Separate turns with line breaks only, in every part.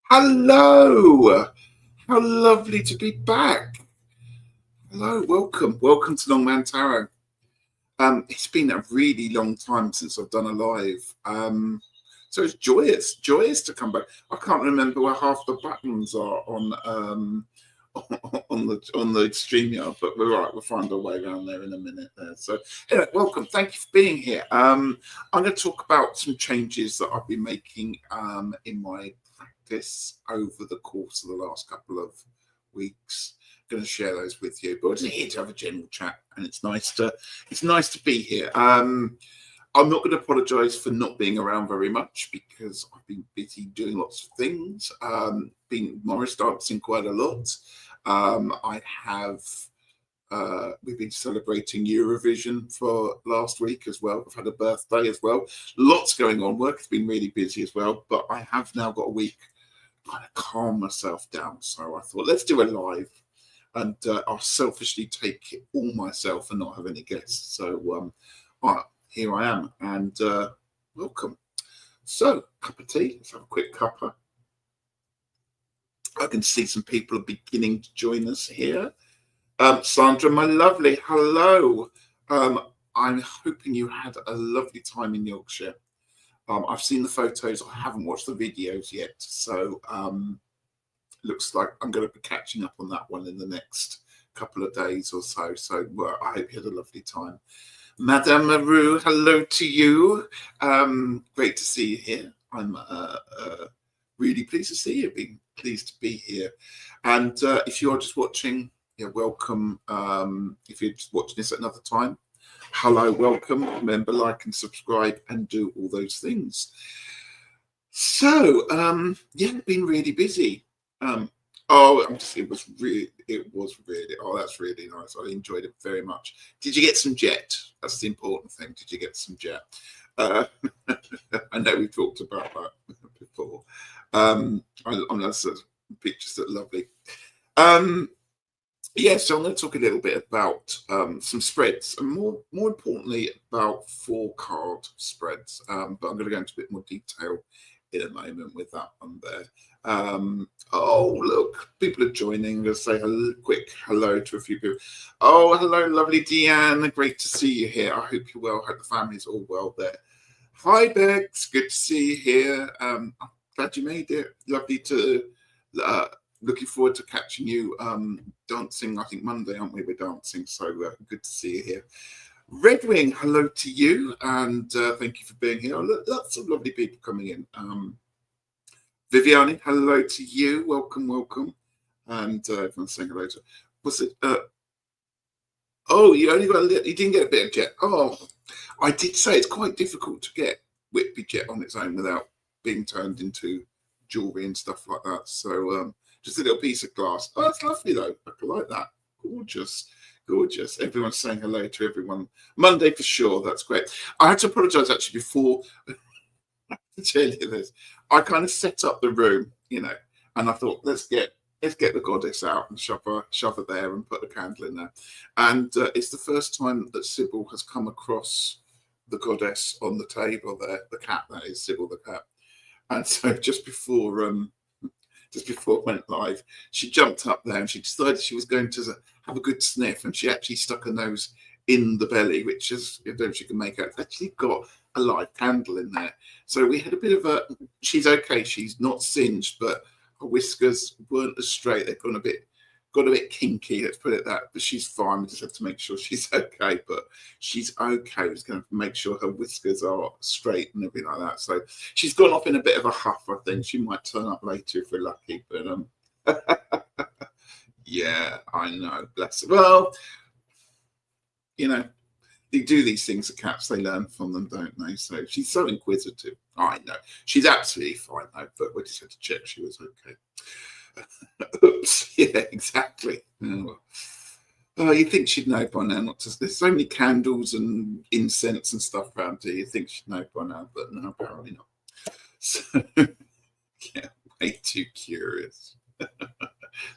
Hello! How lovely to be back. Hello, welcome to Longman Tarot. It's been a really long time since I've done a live. So it's joyous to come back. I can't remember where half the buttons are on on the StreamYard, but we're right. We'll find our way around there in a minute. There. So anyway, welcome. Thank you for being here. I'm going to talk about some changes that I've been making in my practice over the course of the last couple of weeks. Going to share those with you, but I'm just here to have a general chat, and it's nice to be here. I'm not going to apologise for not being around very much because I've been busy doing lots of things. Been Morris dancing quite a lot. I have. We've been celebrating Eurovision for last week as well. I've had a birthday as well. Lots going on. Work has been really busy as well, but I have now got a week to kind of calm myself down. So I thought, let's do a live, and I'll selfishly take it all myself and not have any guests. So here I am, and welcome. So, cup of tea. Let's have a quick cuppa. I can see some people are beginning to join us here. Sandra, my lovely, hello. I'm hoping you had a lovely time in Yorkshire. I've seen the photos. I haven't watched the videos yet, so looks like I'm going to be catching up on that one in the next couple of days or so. So I hope you had a lovely time. Madame Maru, hello to you. Great to see you here. I'm really pleased to see you. Being pleased to be here. And if you are just watching, welcome. If you're just watching this at another time, hello, welcome. Remember, like and subscribe and do all those things. So, been really busy. It was really, that's really nice. I enjoyed it very much. Did you get some jet? That's the important thing. Did you get some jet? I know we talked about that before. That's pictures that are lovely. So I'm going to talk a little bit about some spreads, and more importantly about 4-card spreads. But I'm going to go into a bit more detail in a moment with that one there. Look, people are joining. Let's say a quick hello to a few people. Oh, hello, lovely Deanne. Great to see you here. I hope you're well. I hope the family's all well there. Hi, Bex. Good to see you here. I'm glad you made it. Lovely to. Looking forward to catching you dancing. I think Monday, aren't we? We're dancing, so good to see you here. Red Wing, hello to you, and thank you for being here. Lots of lovely people coming in. Viviani, hello to you. Welcome. And everyone's saying hello to. Was it? You didn't get a bit of jet. Oh, I did say it's quite difficult to get Whitby jet on its own without being turned into jewelry and stuff like that. So just a little piece of glass. Oh, that's lovely though. I like that. Gorgeous. Everyone's saying hello to everyone. Monday for sure. That's great. I had to apologise actually before to tell you this. I kind of set up the room, and I thought let's get the goddess out and shove her there and put the candle in there. And it's the first time that Sybil has come across the goddess on the table there. The cat, that is Sybil the cat. And so just before it went live, she jumped up there and she decided she was going to have a good sniff, and she actually stuck her nose in the belly, which is, I don't know if you can make out, actually got a live candle in there. So we had a bit of she's okay, she's not singed, but her whiskers weren't as straight. They've got a bit kinky, let's put it that, but she's fine. We just have to make sure she's okay, but she's okay. We're just going to make sure her whiskers are straight and everything like that. So she's gone off in a bit of a huff, I think. She might turn up later if we're lucky, but yeah, I know, bless her. Well, they do these things to cats, they learn from them, don't they? So she's so inquisitive. I know. She's absolutely fine though, but we just had to check she was okay. Oops, yeah, exactly. Oh, you think she'd know by now not to. There's so many candles and incense and stuff around here. You think she'd know by now, but no, apparently not. So, yeah, way too curious.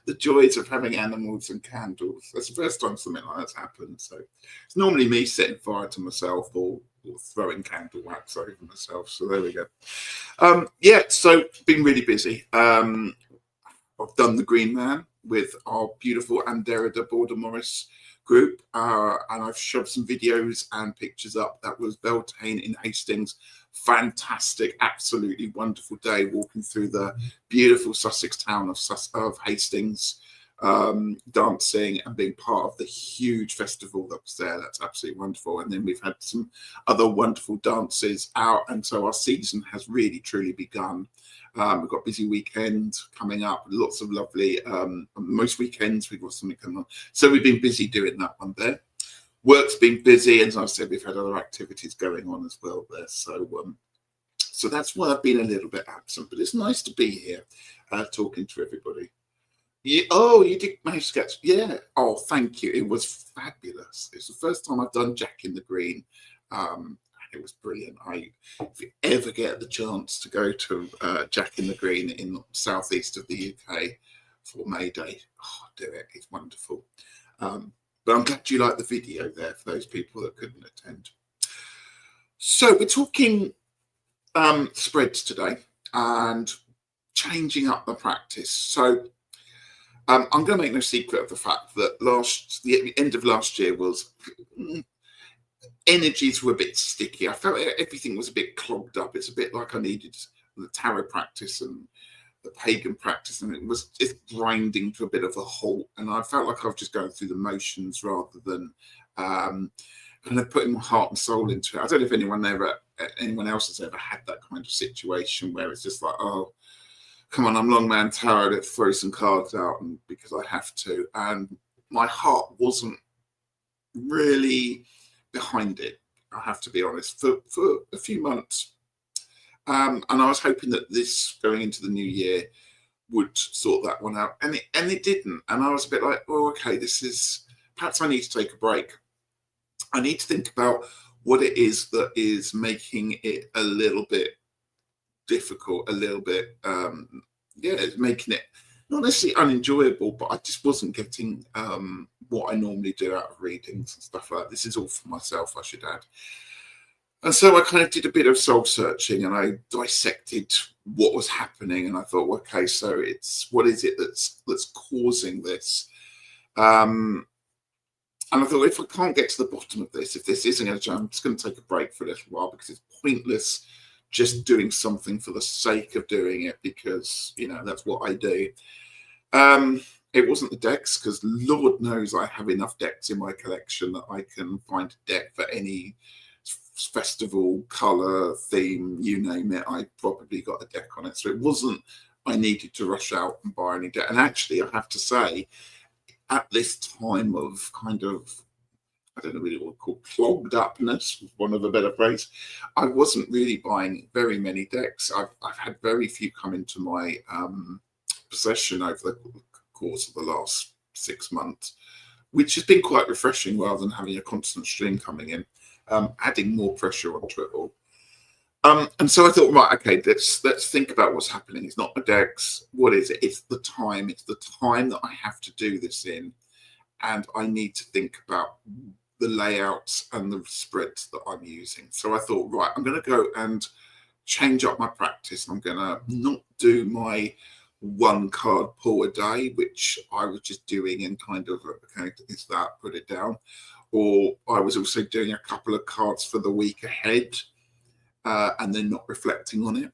The joys of having animals and candles. That's the first time something like that's happened. So it's normally me setting fire to myself or throwing candle wax over myself. So there we go. Yeah, so been really busy. I've done the Green Man with our beautiful Andera de Border Morris group, and I've shoved some videos and pictures up. That was Beltane in Hastings. Fantastic, absolutely wonderful day walking through the beautiful Sussex town of Hastings, dancing and being part of the huge festival that was there. That's absolutely wonderful. And then we've had some other wonderful dances out, and so our season has really truly begun. We've got a busy weekend coming up, lots of lovely, most weekends we've got something coming on. So we've been busy doing that one there. Work's been busy, and as I said, we've had other activities going on as well there. So that's why I've been a little bit absent, but it's nice to be here talking to everybody. You did manage to get, yeah. Oh, thank you. It was fabulous. It's the first time I've done Jack in the Green. It was brilliant. If you ever get the chance to go to Jack in the Green in the southeast of the UK for May Day, do it. It's wonderful. But I'm glad you liked the video there for those people that couldn't attend. So we're talking spreads today and changing up the practice. So I'm going to make no secret of the fact that the end of last year was energies were a bit sticky. I felt everything was a bit clogged up. It's a bit like I needed the tarot practice and the pagan practice, and it was just grinding to a bit of a halt. And I felt like I was just going through the motions rather than kind of putting my heart and soul into it. I don't know if anyone else has ever had that kind of situation where it's just like, oh, come on, I'm Long Man Tarot, let's throw some cards out and because I have to. And my heart wasn't really behind it, I have to be honest, for a few months. And I was hoping that this going into the new year would sort that one out. And it didn't. And I was a bit like, oh, okay, perhaps I need to take a break. I need to think about what it is that is making it a little bit difficult, a little bit, making it not necessarily unenjoyable, but I just wasn't getting what I normally do out of readings and stuff like that. This is all for myself, I should add. And so I kind of did a bit of soul searching and I dissected what was happening. And I thought, okay, so what is it that's causing this? And I thought, if I can't get to the bottom of this, if this isn't going to change, I'm just going to take a break for a little while because it's pointless just doing something for the sake of doing it because, that's what I do. It wasn't the decks because Lord knows I have enough decks in my collection that I can find a deck for any festival, colour, theme, you name it. I probably got a deck on it. So it wasn't I needed to rush out and buy any deck. And actually, I have to say, at this time of kind of, I don't know really what called clogged upness, one of a better phrase, I wasn't really buying very many decks. I've had very few come into my possession over the course of the last 6 months, which has been quite refreshing rather than having a constant stream coming in, adding more pressure onto it all. And so I thought, right, okay, let's think about what's happening. It's not the decks. What is it? It's the time. It's the time that I have to do this in. And I need to think about the layouts and the spreads that I'm using. So I thought, right, I'm going to go and change up my practice. I'm going to not do my 1 card pull a day, which I was just doing and kind of, okay, is that, put it down. Or I was also doing a couple of cards for the week ahead and then not reflecting on it.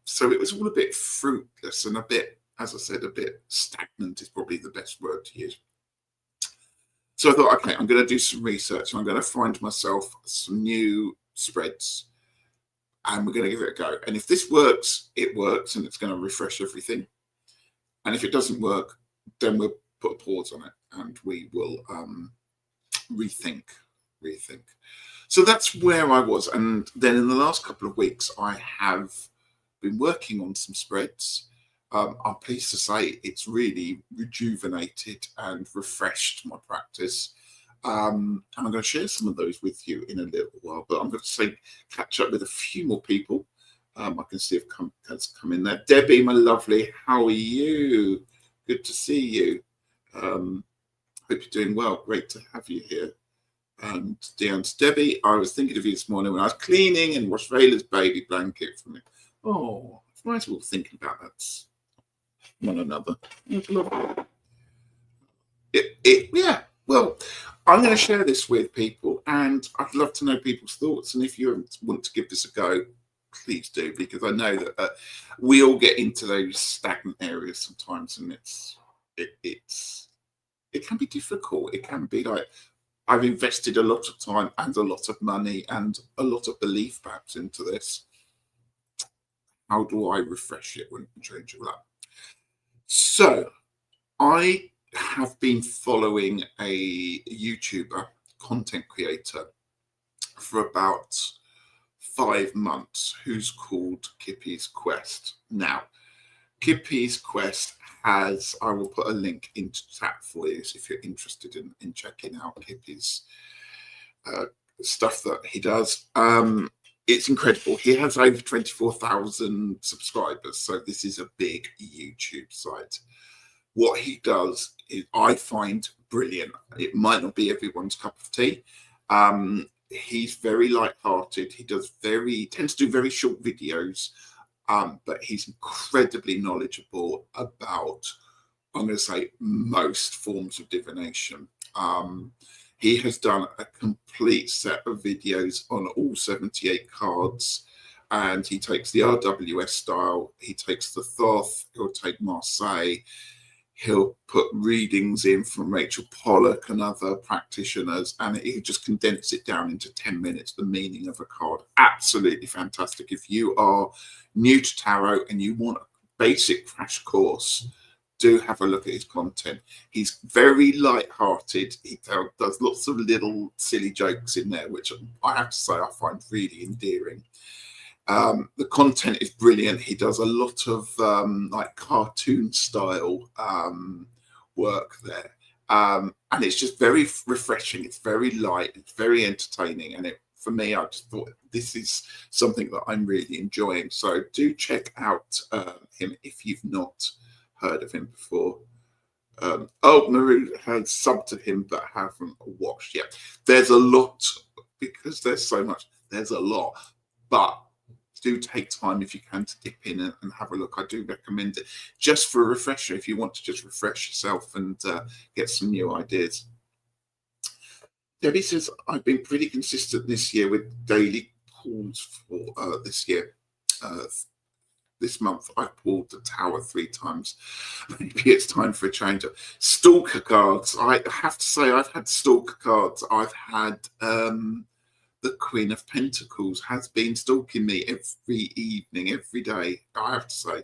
So it was all a bit fruitless and a bit, as I said, a bit stagnant is probably the best word to use. So I thought, okay, I'm going to do some research. I'm going to find myself some new spreads and we're going to give it a go. And if this works, it works and it's going to refresh everything. And if it doesn't work, then we'll put a pause on it and we will rethink. So that's where I was. And then in the last couple of weeks, I have been working on some spreads. I'm pleased to say it's really rejuvenated and refreshed my practice. And I'm going to share some of those with you in a little while, but I'm going to catch up with a few more people. I can see if has come in there. Debbie, my lovely, how are you? Good to see you. Hope you're doing well. Great to have you here. And down to Debbie, I was thinking of you this morning when I was cleaning and washed Rayla's baby blanket for me. Oh, it's nice all thinking about that one another. Yeah, well, I'm going to share this with people, and I'd love to know people's thoughts. And if you want to give this a go, please do, because I know that we all get into those stagnant areas sometimes, and it can be difficult. It can be like, I've invested a lot of time and a lot of money and a lot of belief perhaps into this. How do I refresh it when change all that? So I have been following a YouTuber, content creator, for about 5 months, who's called Kippy's Quest. Now, Kippy's Quest has, I will put a link into chat for you if you're interested in checking out Kippy's stuff that he does. It's incredible. He has over 24,000 subscribers, so this is a big YouTube site. What he does is, I find brilliant. It might not be everyone's cup of tea. He's very light-hearted. He tends to do very short videos, but he's incredibly knowledgeable about, I'm going to say, most forms of divination. He has done a complete set of videos on all 78 cards, and he takes the RWS style, he takes the Thoth, he'll take Marseille, he'll put readings in from Rachel Pollock and other practitioners, and he just condense it down into 10 minutes, the meaning of a card. Absolutely fantastic. If you are new to tarot and you want a basic crash course, do have a look at his content. He's very light-hearted. He does lots of little silly jokes in there, which I have to say I find really endearing. The content is brilliant. He does a lot of like cartoon style work there, and it's just very refreshing. It's very light, it's very entertaining, and for me, I just thought this is something that I'm really enjoying. So do check out him if you've not heard of him before. Maru has subbed to him but haven't watched yet. There's a lot, because there's so much, there's a lot, but do take time if you can to dip in and have a look. I do recommend it just for a refresher, if you want to just refresh yourself and get some new ideas. Debbie says, I've been pretty consistent this year with daily pulls for this year. This month I've pulled the Tower 3 times. Maybe it's time for a change. Stalker cards. I have to say, I've had stalker cards. I've had the Queen of Pentacles has been stalking me every evening, every day, I have to say,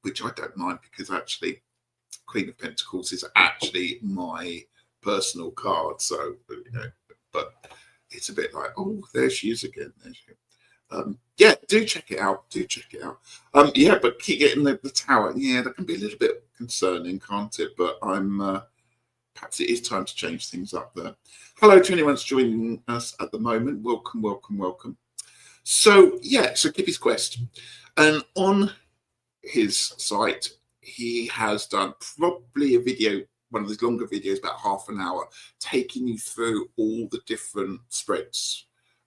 which I don't mind, because actually Queen of Pentacles is actually my personal card. So, but it's a bit like, oh, there she is again. There she is. Yeah, do check it out. Do check it out. Yeah, but keep getting the Tower. Yeah, that can be a little bit concerning, can't it? But perhaps it is time to change things up there. Hello to anyone that's joining us at the moment. Welcome, welcome, welcome. So yeah, so Kippy's Quest, and on his site he has done probably a video, one of those longer videos, about half an hour, taking you through all the different spreads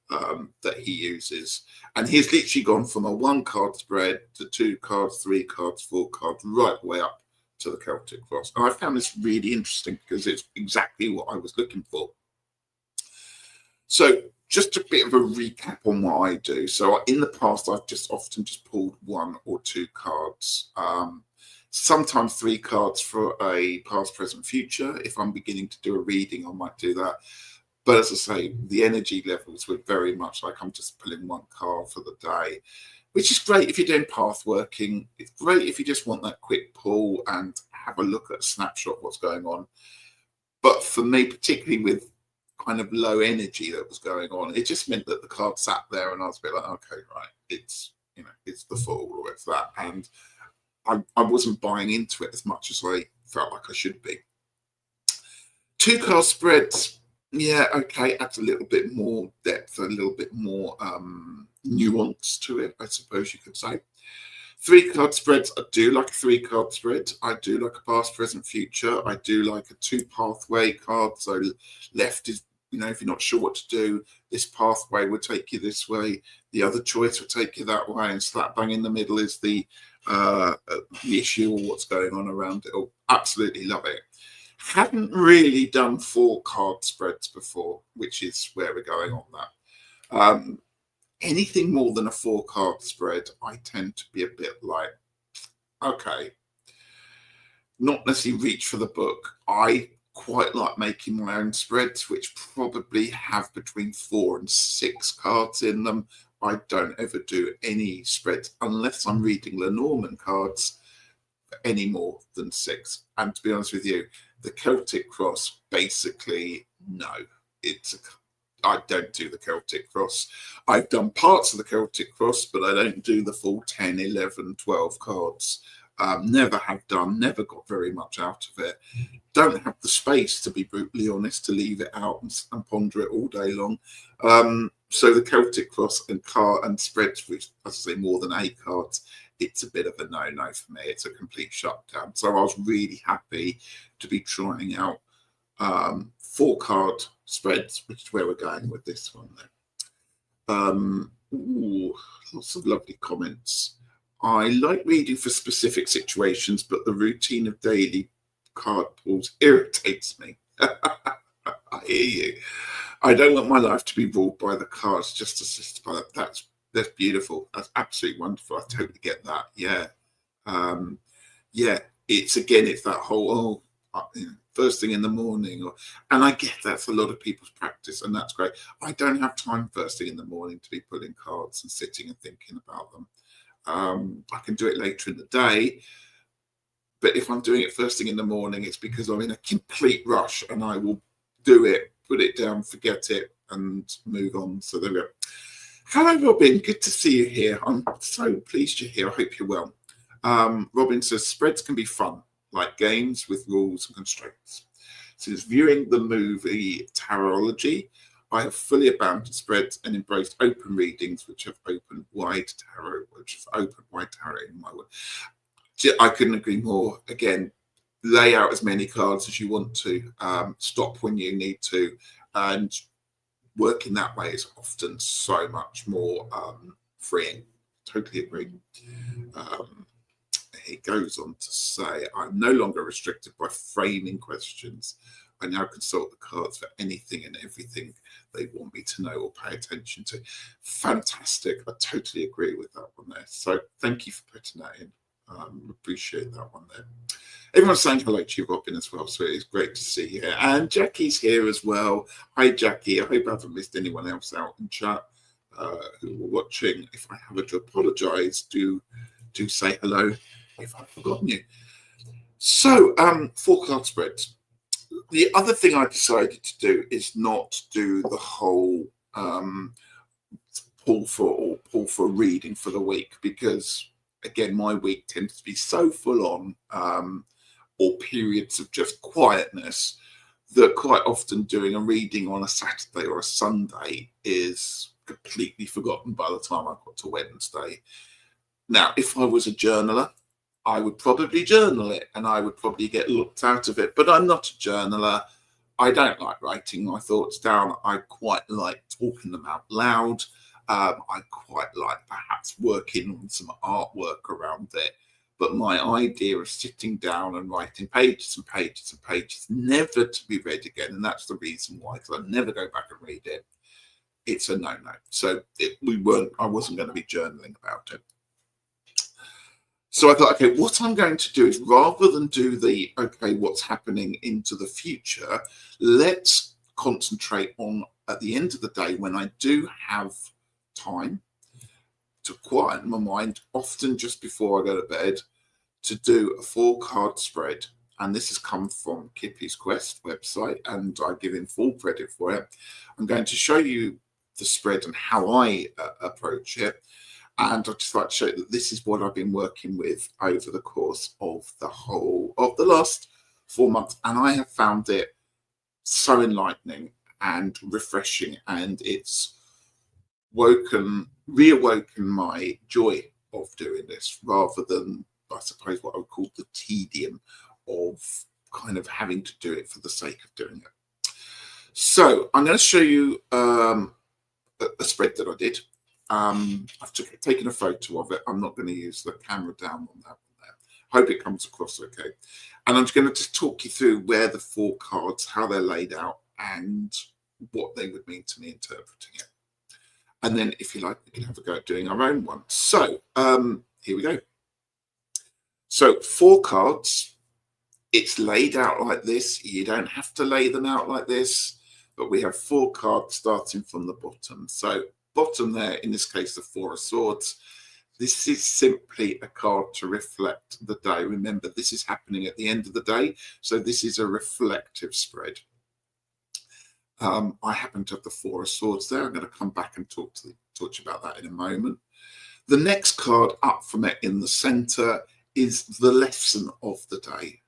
that he uses, and he's literally gone from a 1-card spread to 2 cards, 3 cards, 4 cards, right the way up to the Celtic Cross. And I found this really interesting because it's exactly what I was looking for. So just a bit of a recap on what I do. So in the past, I've often pulled 1 or 2 cards, sometimes 3 cards for a past, present, future. If I'm beginning to do a reading, I might do that. But as I say, the energy levels were very much like I'm just pulling 1 card for the day, which is great if you're doing path working. It's great if you just want that quick pull and have a look at a snapshot of what's going on. But for me, particularly with kind of low energy that was going on, it just meant that the card sat there and I was a bit like, okay, right, it's the Fool or it's that. And I wasn't buying into it as much as I felt like I should be. 2-card spreads. Yeah, okay, adds a little bit more depth, a little bit more nuance to it, I suppose you could say. 3-card spreads, I do like a 3-card spread. I do like a past, present, future. I do like a 2 pathway card. So left is if you're not sure what to do, this pathway will take you this way, the other choice will take you that way, and slap bang in the middle is the issue or what's going on around it. Oh, absolutely love it. Hadn't really done 4-card spreads before, which is where we're going on that. Anything more than a 4-card spread, I tend to be a bit like, okay, not necessarily reach for the book. I quite like making my own spreads, which probably have between 4 and 6 cards in them. I don't ever do any spreads unless I'm reading Lenormand cards any more than 6. And to be honest with you, the Celtic Cross, basically, no. I don't do the Celtic Cross. I've done parts of the Celtic Cross, but I don't do the full 10, 11, 12 cards. Never have done, never got very much out of it. Don't have the space, to be brutally honest, to leave it out and ponder it all day long. So the Celtic Cross and spreads, which, as I say, more than 8 cards, it's a bit of a no-no for me. It's a complete shutdown. So I was really happy to be trying out 4-card spreads, which is where we're going with this one then. Lots of lovely comments. I like reading for specific situations, but the routine of daily card pulls irritates me. I hear you. I don't want my life to be ruled by the cards, just assisted by that. That's beautiful. That's absolutely wonderful. I totally get that. Yeah. It's that whole, first thing in the morning, and I get that's a lot of people's practice, and that's great. I don't have time first thing in the morning to be pulling cards and sitting and thinking about them. I can do it later in the day, but if I'm doing it first thing in the morning, it's because I'm in a complete rush, and I will do it, put it down, forget it, and move on. So there we go. Hello, Robin. Good to see you here. I'm so pleased you're here. I hope you're well. Robin says spreads can be fun, like games with rules and constraints. Since viewing the movie Tarology, I have fully abandoned spreads and embraced open readings, which have opened wide tarot in my world. I couldn't agree more. Again, lay out as many cards as you want to, stop when you need to, and working that way is often so much more freeing. Totally agree. He goes on to say, I'm no longer restricted by framing questions. I now consult the cards for anything and everything they want me to know or pay attention to. Fantastic. I totally agree with that one there. So thank you for putting that in. Appreciate that one there. Everyone's saying hello to you, Robin, as well. So it's great to see you here. And Jackie's here as well. Hi, Jackie. I hope I haven't missed anyone else out in chat who were watching. If I have to apologise, do say hello if I've forgotten you. So, 4-card spreads. The other thing I decided to do is not do the whole pull for reading for the week, because again, my week tends to be so full on, or periods of just quietness, that quite often doing a reading on a Saturday or a Sunday is completely forgotten by the time I got to Wednesday. Now, if I was a journaler, I would probably journal it and I would probably get looked out of it, but I'm not a journaler. I don't like writing my thoughts down. I quite like talking them out loud. I quite like perhaps working on some artwork around it. But my idea of sitting down and writing pages and pages and pages, never to be read again, and that's the reason why, because I never go back and read it, it's a no-no. So I wasn't going to be journaling about it. So I thought, okay, what I'm going to do is, rather than do what's happening into the future, let's concentrate on, at the end of the day, when I do have time to quiet my mind, often just before I go to bed, to do a 4-card spread. And this has come from Kippy's Quest website, and I give him full credit for it. I'm going to show you the spread and how I approach it. And I'd just like to show you that this is what I've been working with over the course of the last 4 months. And I have found it so enlightening and refreshing, and it's reawoken my joy of doing this, rather than, I suppose, what I would call the tedium of kind of having to do it for the sake of doing it. So I'm going to show you a spread that I did. I've taken a photo of it. I'm not going to use the camera down on that one there. Hope it comes across okay. And I'm just going to just talk you through where the 4 cards, how they're laid out, and what they would mean to me interpreting it. And then, if you like, we can have a go at doing our own one. So here we go. So 4 cards. It's laid out like this. You don't have to lay them out like this, but we have 4 cards starting from the bottom. So bottom there, in this case, the 4 of Swords. This is simply a card to reflect the day. Remember, this is happening at the end of the day, so this is a reflective spread. I happen to have the 4 of Swords there. I'm going to come back and talk to you about that in a moment. The next card up from it in the center is the lesson of the day.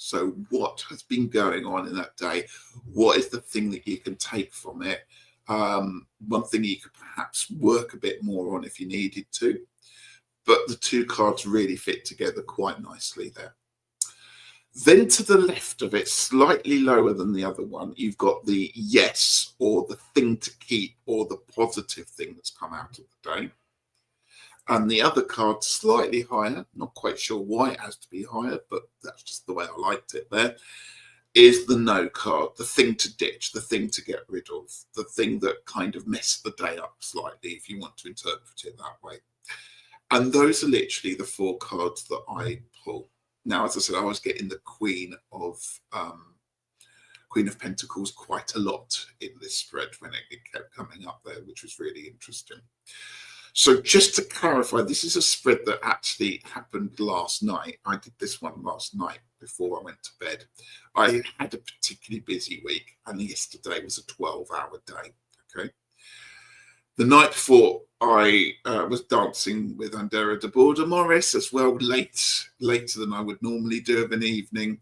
So what has been going on in that day? What is the thing that you can take from it? One thing you could perhaps work a bit more on if you needed to. But the 2 cards really fit together quite nicely there. Then to the left of it, slightly lower than the other one, you've got the yes, or the thing to keep, or the positive thing that's come out of the day. And the other card slightly higher, not quite sure why it has to be higher, but that's just the way I liked it there, is the no card, the thing to ditch, the thing to get rid of, the thing that kind of messed the day up slightly, if you want to interpret it that way. And those are literally the 4 cards that I pull. Now, as I said, I was getting the Queen of Pentacles quite a lot in this spread when it kept coming up there, which was really interesting. So just to clarify, this is a spread that actually happened last night. I did this one last night before I went to bed. I had a particularly busy week, and yesterday was a 12-hour day. Okay. The night before, I was dancing with Andera de Border Morris as well, later than I would normally do of an evening.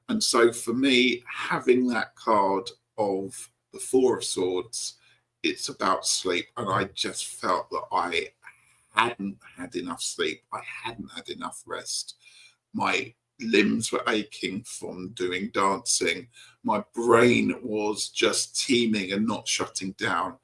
And so for me, having that card of the 4 of Swords, it's about sleep. And I just felt that I hadn't had enough sleep. I hadn't had enough rest. My limbs were aching from doing dancing. My brain was just teeming and not shutting down.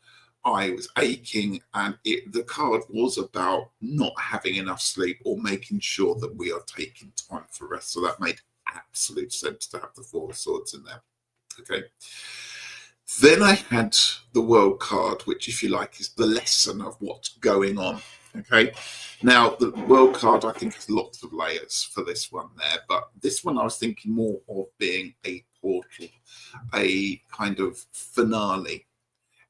I was aching, and the card was about not having enough sleep or making sure that we are taking time for rest. So that made absolute sense to have the 4 of Swords in there. Okay. Then I had the World card, which, if you like, is the lesson of what's going on. Okay. Now, the World card, I think, has lots of layers for this one there, but this one I was thinking more of being a portal, a kind of finale.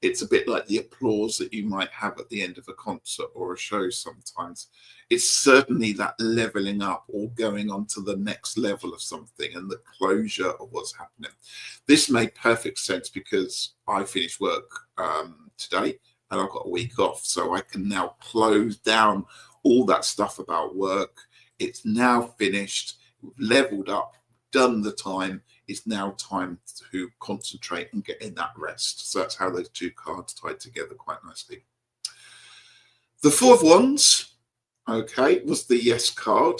It's a bit like the applause that you might have at the end of a concert or a show sometimes. It's certainly that leveling up or going on to the next level of something and the closure of what's happening. This made perfect sense because I finished work today and I've got a week off. So I can now close down all that stuff about work. It's now finished, leveled up, done the time. It's now time to concentrate and get in that rest. So that's how those 2 cards tied together quite nicely. The 4 of Wands, okay, was the yes card.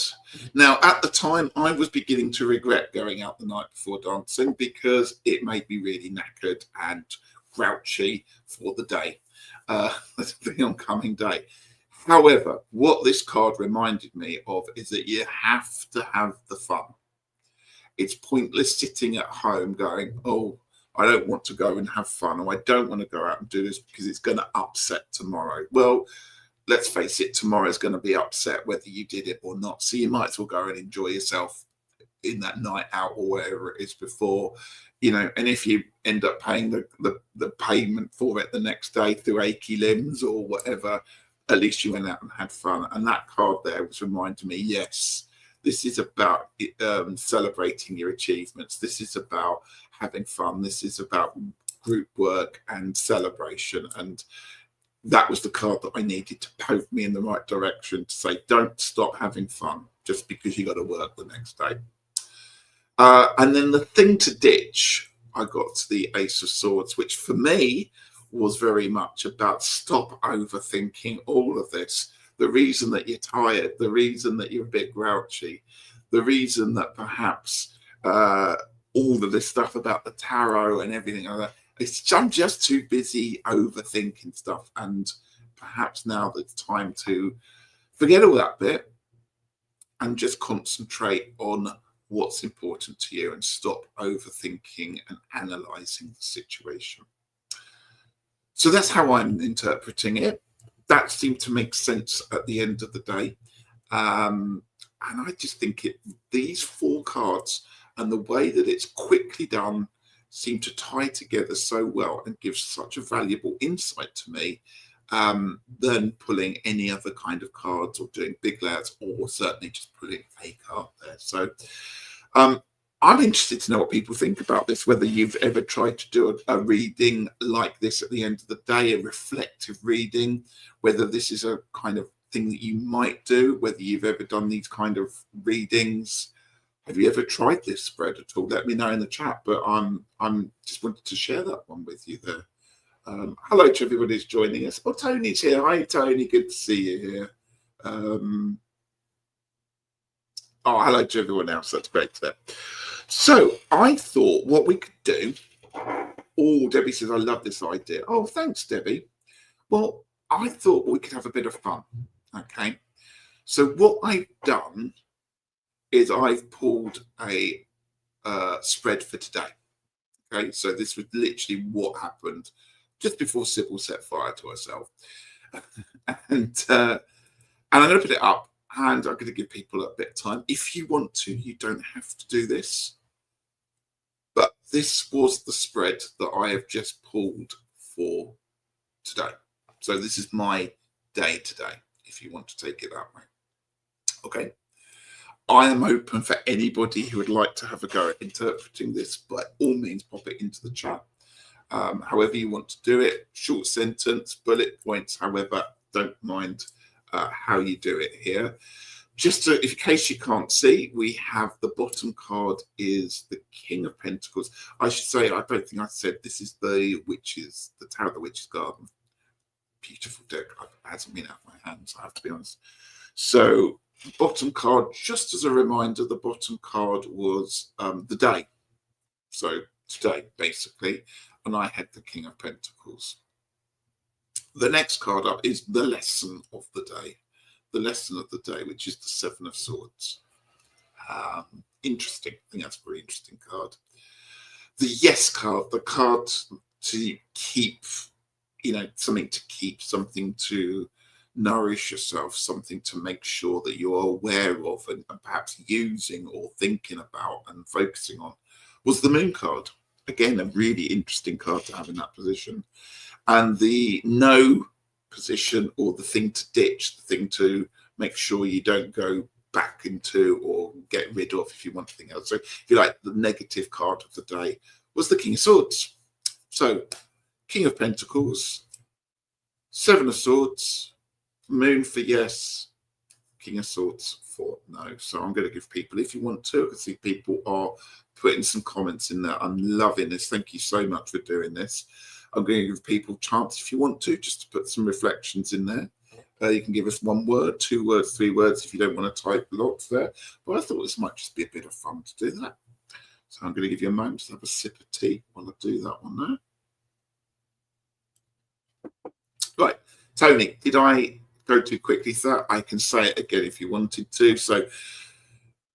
Now, at the time, I was beginning to regret going out the night before dancing because it made me really knackered and grouchy for the day, the oncoming day. However, what this card reminded me of is that you have to have the fun. It's pointless sitting at home going, oh, I don't want to go and have fun, or I don't want to go out and do this because it's going to upset tomorrow. Well, let's face it, tomorrow is going to be upset whether you did it or not. So you might as well go and enjoy yourself in that night out or wherever it is before, and if you end up paying the payment for it the next day through achy limbs or whatever, at least you went out and had fun. And that card there was reminding me, yes, this is about celebrating your achievements. This is about having fun. This is about group work and celebration. And that was the card that I needed to poke me in the right direction to say, don't stop having fun just because you got to work the next day. And then the thing to ditch, I got to the Ace of Swords, which for me was very much about stop overthinking all of this. The reason that you're tired, the reason that you're a bit grouchy, the reason that perhaps all of this stuff about the tarot and everything like that, I'm just too busy overthinking stuff, and perhaps now it's time to forget all that bit and just concentrate on what's important to you and stop overthinking and analyzing the situation. So that's how I'm interpreting it. That seemed to make sense at the end of the day. And I just think these 4 cards and the way that it's quickly done seem to tie together so well and give such a valuable insight to me than pulling any other kind of cards or doing big layouts, or certainly just putting a card there. So I'm interested to know what people think about this, whether you've ever tried to do a reading like this at the end of the day, a reflective reading, whether this is a kind of thing that you might do, whether you've ever done these kind of readings. Have you ever tried this spread at all? Let me know in the chat, but I'm just wanted to share that one with you there. Hello to everybody who's joining us. Oh, Tony's here. Hi, Tony. Good to see you here. Oh, hello to everyone else. That's great there. So I thought what we could do. Oh, Debbie says, I love this idea. Oh, thanks, Debbie. Well, I thought we could have a bit of fun. Okay. So what I've done is I've pulled a spread for today. Okay. So this was literally what happened just before Sybil set fire to herself. And I'm going to put it up, and I'm going to give people a bit of time. If you want to, you don't have to do this. But this was the spread that I have just pulled for today. So this is my day today, if you want to take it that way. Okay. I am open for anybody who would like to have a go at interpreting this. By all means, pop it into the chat. However you want to do it, short sentence, bullet points, however, don't mind how you do it here. Just in case you can't see, we have the bottom card is the King of Pentacles. I should say, I don't think I said this is the Tower of the Witch's Garden. Beautiful deck. It hasn't been out of my hands, I have to be honest. So bottom card, just as a reminder, the bottom card was the day. So today, basically. And I had the King of Pentacles. The next card up is the lesson of the day. The lesson of the day, which is the 7 of Swords. Interesting. I think that's a very interesting card. The yes card, the card to keep, something to keep, something to nourish yourself, something to make sure that you're aware of and perhaps using or thinking about and focusing on, was the Moon card. Again, a really interesting card to have in that position. And the no position, or the thing to ditch, the thing to make sure you don't go back into or get rid of if you want anything else. So if you like, the negative card of the day was the King of Swords. So King of Pentacles, 7 of Swords, Moon for yes, King of Swords for no. So I'm going to give people, if you want to, I can see people are putting some comments in there. I'm loving this. Thank you so much for doing this. I'm going to give people a chance, if you want to, just to put some reflections in there. You can give us 1 word, 2 words, 3 words if you don't want to type lots there. But I thought this might just be a bit of fun to do that. So I'm going to give you a moment to have a sip of tea while I do that one now. Right, Tony, did I go too quickly for that? I can say it again if you wanted to. So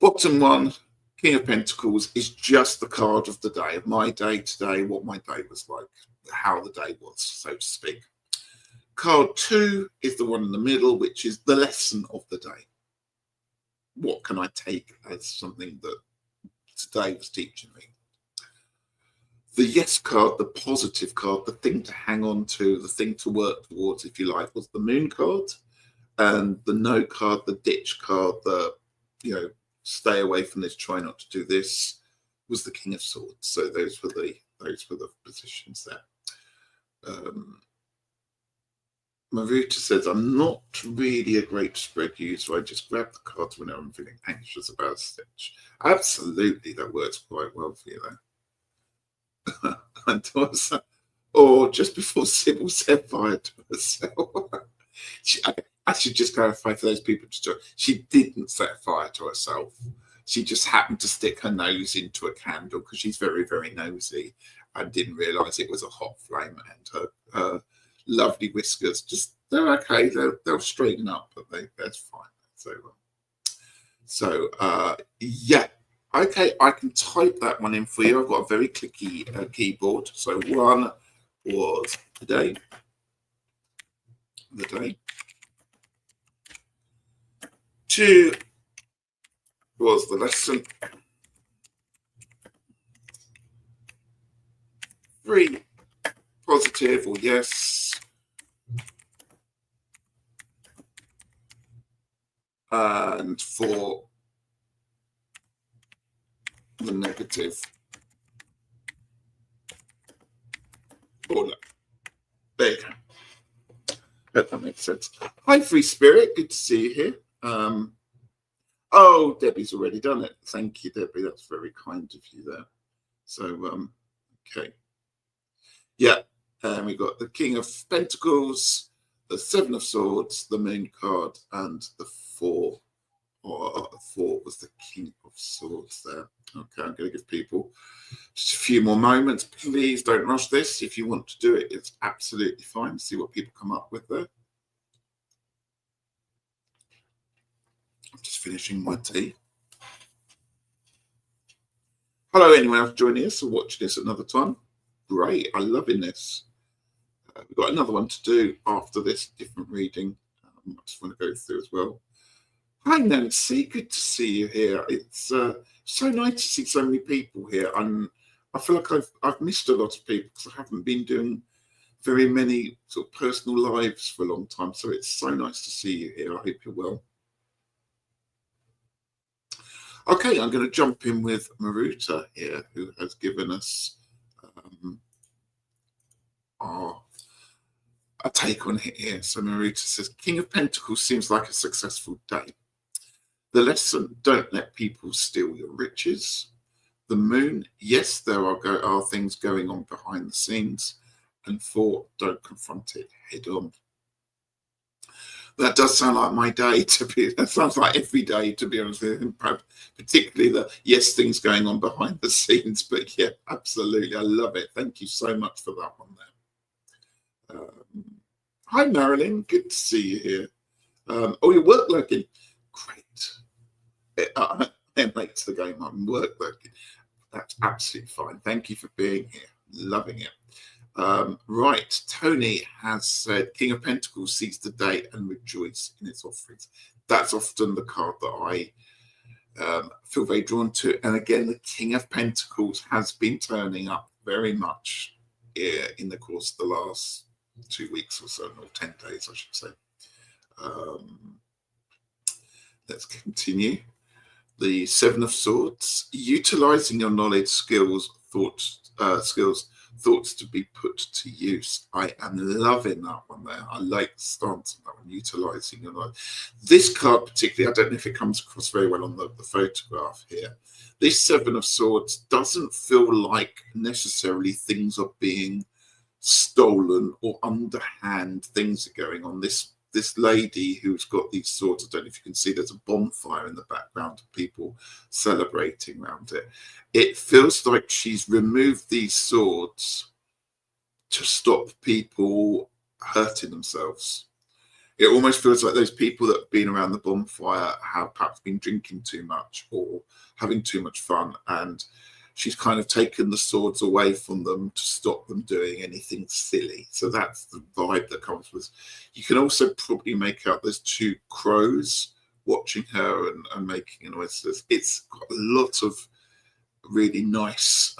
bottom one, King of Pentacles, is just the card of the day, of my day today, what my day was like, how the day was, so to speak. Card 2 is the one in the middle, which is the lesson of the day. What can I take as something that today was teaching me? The yes card, the positive card, the thing to hang on to, the thing to work towards, if you like, was the Moon card. And the no card, the ditch card, the, stay away from this, try not to do this, was the King of Swords. So those were the positions there. Maruta says, I'm not really a great spread user. I just grab the cards whenever I'm feeling anxious about a stitch. Absolutely, that works quite well for you there. And also, or just before Sybil set fire to herself. I should just clarify for those people to join. She didn't set fire to herself. She just happened to stick her nose into a candle because she's very, very nosy. I didn't realise it was a hot flame, and her lovely whiskers, just they're okay. They'll straighten up, but that's fine. So yeah. Okay, I can type that one in for you. I've got a very clicky keyboard. So 1 was the day. 2 was the lesson. 3, positive or yes. And 4, the negative. Or no. There you go. Hope that makes sense. Hi, Free Spirit. Good to see you here. Oh, Debbie's already done it. Thank you, Debbie. That's very kind of you there. So, okay. Yeah, and we got the King of Pentacles, the 7 of Swords, the Moon card, and the 4. Or 4 was the King of Swords there. Okay, I'm going to give people just a few more moments. Please don't rush this. If you want to do it, it's absolutely fine. See what people come up with there. I'm just finishing my tea. Hello, anyone else joining us or watching this another time? Great, I'm loving this. We've got another one to do after this, different reading. I just want to go through as well. Hi, Nancy. Good to see you here. It's so nice to see so many people here. I feel like I've missed a lot of people because I haven't been doing very many sort of personal lives for a long time. So it's so nice to see you here. I hope you're well. Okay, I'm going to jump in with Maruta here, who has given us a take on it here. So Maruta says, King of Pentacles seems like a successful day. The lesson, don't let people steal your riches. The Moon, yes, there are things going on behind the scenes. And 4, don't confront it head on. That does sound like my day that sounds like every day, to be honest with you. Particularly the, yes, things going on behind the scenes. But yeah, absolutely. I love it. Thank you so much for that one there. Hi, Marilyn. Good to see you here. Oh, your work lurking. Great. I'm late to the game. I'm work lurking. That's absolutely fine. Thank you for being here. Loving it. Right, Tony has said King of Pentacles sees the day and rejoice in its offerings. That's often the card that I feel very drawn to. And again, the King of Pentacles has been turning up very much in the course of the last 2 weeks or so, or 10 days, I should say. Let's continue. The 7 of Swords, utilizing your knowledge, skills, thoughts to be put to use. I am loving that one there. I like the stance of that one, utilizing your knowledge. This card particularly, I don't know if it comes across very well on the photograph here. This 7 of Swords doesn't feel like necessarily things are being stolen or underhand things are going on. This lady who's got these swords, I don't know if you can see, there's a bonfire in the background of people celebrating around it. It feels like she's removed these swords to stop people hurting themselves. It almost feels like those people that have been around the bonfire have perhaps been drinking too much or having too much fun, and she's kind of taken the swords away from them to stop them doing anything silly. So that's the vibe that comes with. You can also probably make out there's 2 crows watching her and making a noise. It's got a lot of really nice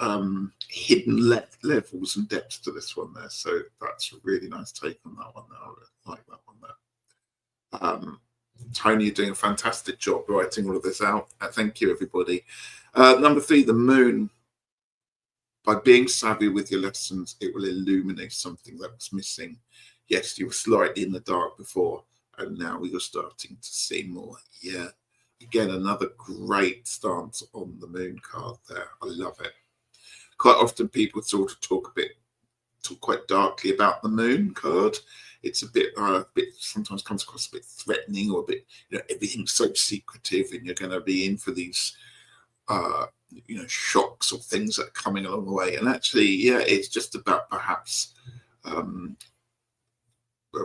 hidden levels and depths to this one there. So that's a really nice take on that one there. I really like that one there. Tony, you're doing a fantastic job writing all of this out. Thank you, everybody. Number 3, the Moon. By being savvy with your lessons, it will illuminate something that was missing. Yes, you were slightly in the dark before, and now you're starting to see more. Yeah. Again, another great stance on the Moon card there. I love it. Quite often people sort of talk quite darkly about the Moon card. It's a bit sometimes comes across a bit threatening, or a bit, everything's so secretive and you're going to be in for these shocks or things that are coming along the way. And actually, yeah, it's just about perhaps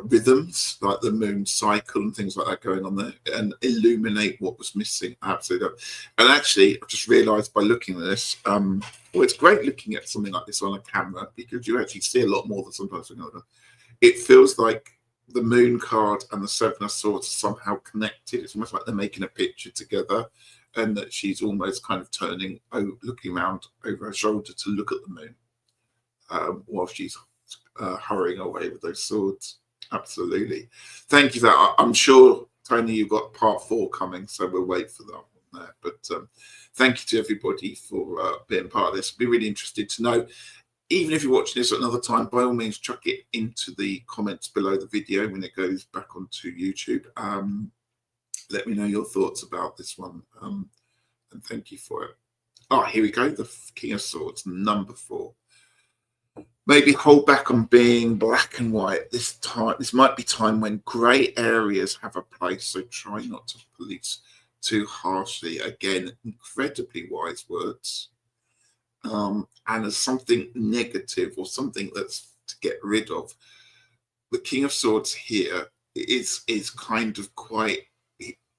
rhythms like the moon cycle and things like that going on there, and illuminate what was missing. Absolutely. And actually, I've just realized by looking at this, well, it's great looking at something like this on a camera, because you actually see a lot more than sometimes it feels like the moon card and the Seven of Swords are somehow connected. It's almost like they're making a picture together, and that she's almost kind of turning, looking around over her shoulder to look at the moon while she's hurrying away with those swords. Absolutely. Thank you for that. I'm sure, Tony, you've got part 4 coming, so we'll wait for that one there. But thank you to everybody for being part of this. I'd be really interested to know, even if you're watching this at another time, by all means, chuck it into the comments below the video when it goes back onto YouTube. Let me know your thoughts about this one, and thank you for it. Oh, here we go. The King of Swords, number 4. Maybe hold back on being black and white this time. This might be time when grey areas have a place, so try not to police too harshly. Again, incredibly wise words. And as something negative or something that's to get rid of, the King of Swords here is kind of quite,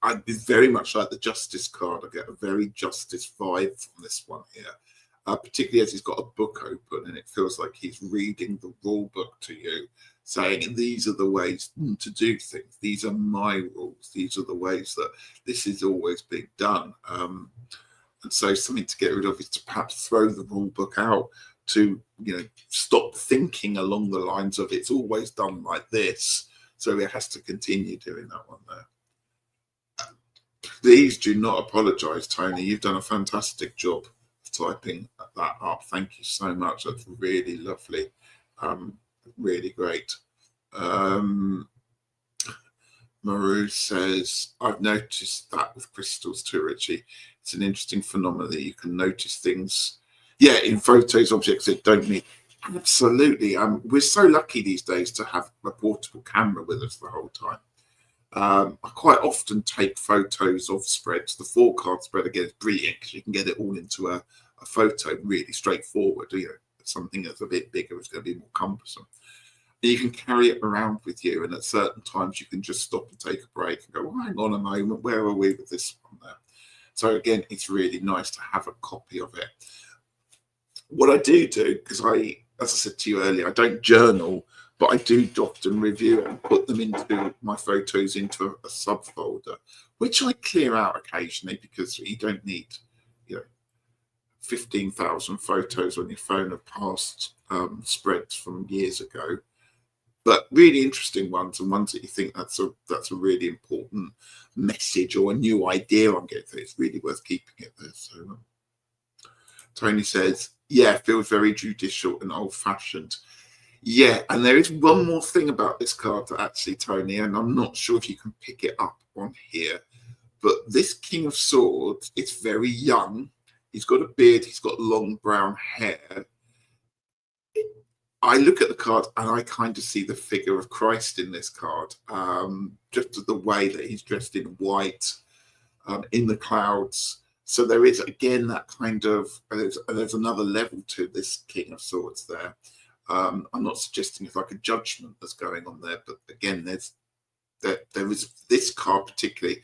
I'd be very much like the Justice card. I get a very Justice vibe from this one here. Particularly as he's got a book open and it feels like he's reading the rule book to you, saying these are the ways to do things. These are my rules. These are the ways that this is always being done. And so something to get rid of is to perhaps throw the rule book out, to stop thinking along the lines of it's always done like this, so it has to continue doing that one there. Please do not apologize, Tony. You've done a fantastic job typing that up. Thank you so much. That's really lovely. Really great. Maru says, I've noticed that with crystals too, Richie. It's an interesting phenomenon that you can notice things, in photos, objects that don't mean. Absolutely. We're so lucky these days to have a portable camera with us the whole time. I quite often take photos of spreads. The 4-card spread, again, is brilliant because you can get it all into a photo really straightforward. Something that's a bit bigger is going to be more cumbersome. And you can carry it around with you, and at certain times you can just stop and take a break and go, well, hang on a moment, where are we with this one there? So again, it's really nice to have a copy of it. What I do, because as I said to you earlier, I don't journal, but I do often review and put them into my photos into a subfolder, which I clear out occasionally, because you don't need 15,000 photos on your phone of past spreads from years ago, but really interesting ones, and ones that you think that's a really important message or a new idea I'm getting. It's really worth keeping it there. So Tony says, yeah, feels very judicial and old-fashioned. Yeah, and there is one more thing about this card that actually, Tony, and I'm not sure if you can pick it up on here, but this King of Swords, it's very young. He's got a beard. He's got long brown hair. I look at the card and I kind of see the figure of Christ in this card, just the way that he's dressed in white, in the clouds. So there is, again, that kind of, there's another level to this King of Swords there. I'm not suggesting it's like a judgment that's going on there, but again, there is this card particularly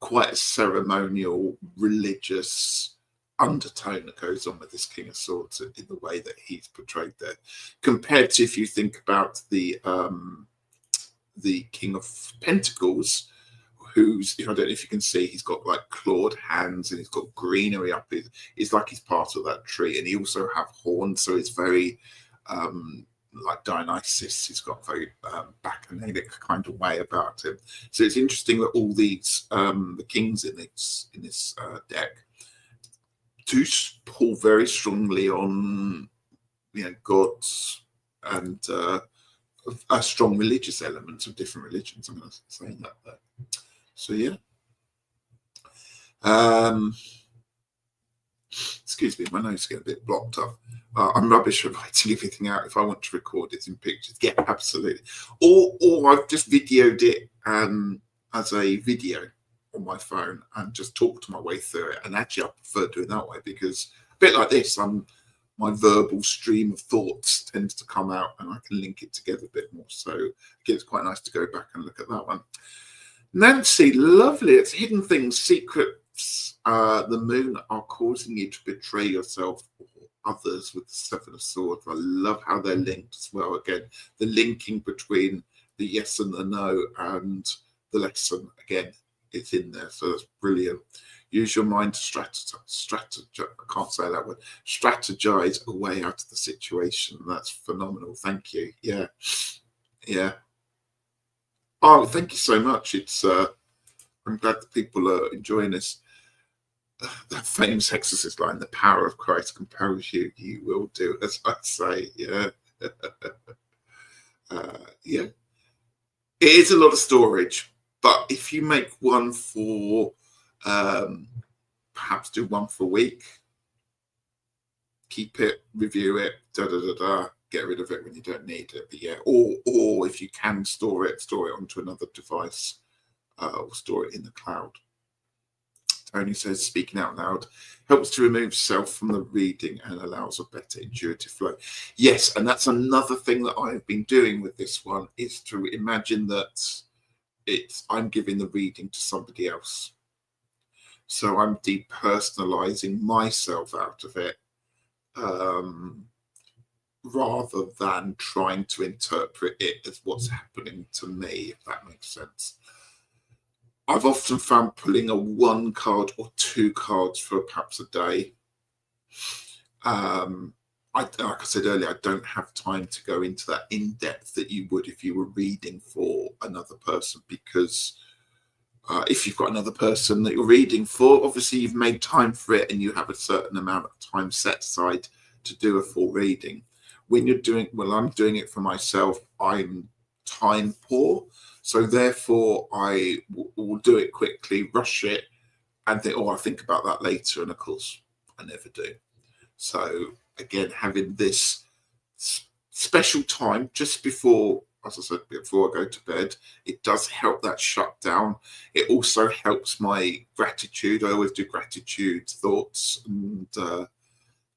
quite a ceremonial, religious undertone that goes on with this King of Swords in the way that he's portrayed there, compared to, if you think about the King of Pentacles, who's, I don't know if you can see, he's got like clawed hands and he's got greenery up. It's like he's part of that tree, and he also have horns, so it's very like Dionysus. He's got a very bacchanalic kind of way about him. So it's interesting that all these the kings in this deck do pull very strongly on gods and a strong religious elements of different religions. I'm going to say that there. So yeah. Excuse me, my nose is getting a bit blocked up. I'm rubbish at writing everything out. If I want to record it in pictures, yeah, absolutely. Or I've just videoed it as a video. on my phone and just talk to my way through it. And actually, I prefer doing that way because a bit like this, my verbal stream of thoughts tends to come out and I can link it together a bit more. So again, it's quite nice to go back and look at that one. Nancy, lovely. It's hidden things, secrets. The moon are causing you to betray yourself or others with the Seven of Swords. I love how they're linked as well. Again, the linking between the yes and the no and the lesson, again, it's in there. So that's brilliant. Use your mind to strategize. I can't say that word. Strategize a way out of the situation. That's phenomenal. Thank you. Yeah. Yeah. Oh, thank you so much. It's I'm glad that people are enjoying this. That famous exorcist line, the power of Christ compels you, you will do as I say. Yeah. Yeah. It is a lot of storage, but if you make one for perhaps do one for a week, keep it, review it, get rid of it when you don't need it. But yeah, or if you can store it onto another device, or store it in the cloud. Tony says, speaking out loud helps to remove self from the reading and allows a better intuitive flow. Yes, and that's another thing that I've been doing with this one, is to imagine that I'm giving the reading to somebody else. So I'm depersonalizing myself out of it, rather than trying to interpret it as what's happening to me, if that makes sense. I've often found pulling a 1 card or 2 cards for perhaps a day. Like I said earlier, I don't have time to go into that in depth that you would if you were reading for another person, because if you've got another person that you're reading for, obviously you've made time for it and you have a certain amount of time set aside to do a full reading. When you're doing, well, I'm doing it for myself, I'm time poor. So therefore, I will do it quickly, rush it, and think, oh, I'll think about that later. And of course, I never do. So again, having this special time just before, as I said, before I go to bed, it does help that shut down. It also helps my gratitude. I always do gratitude thoughts and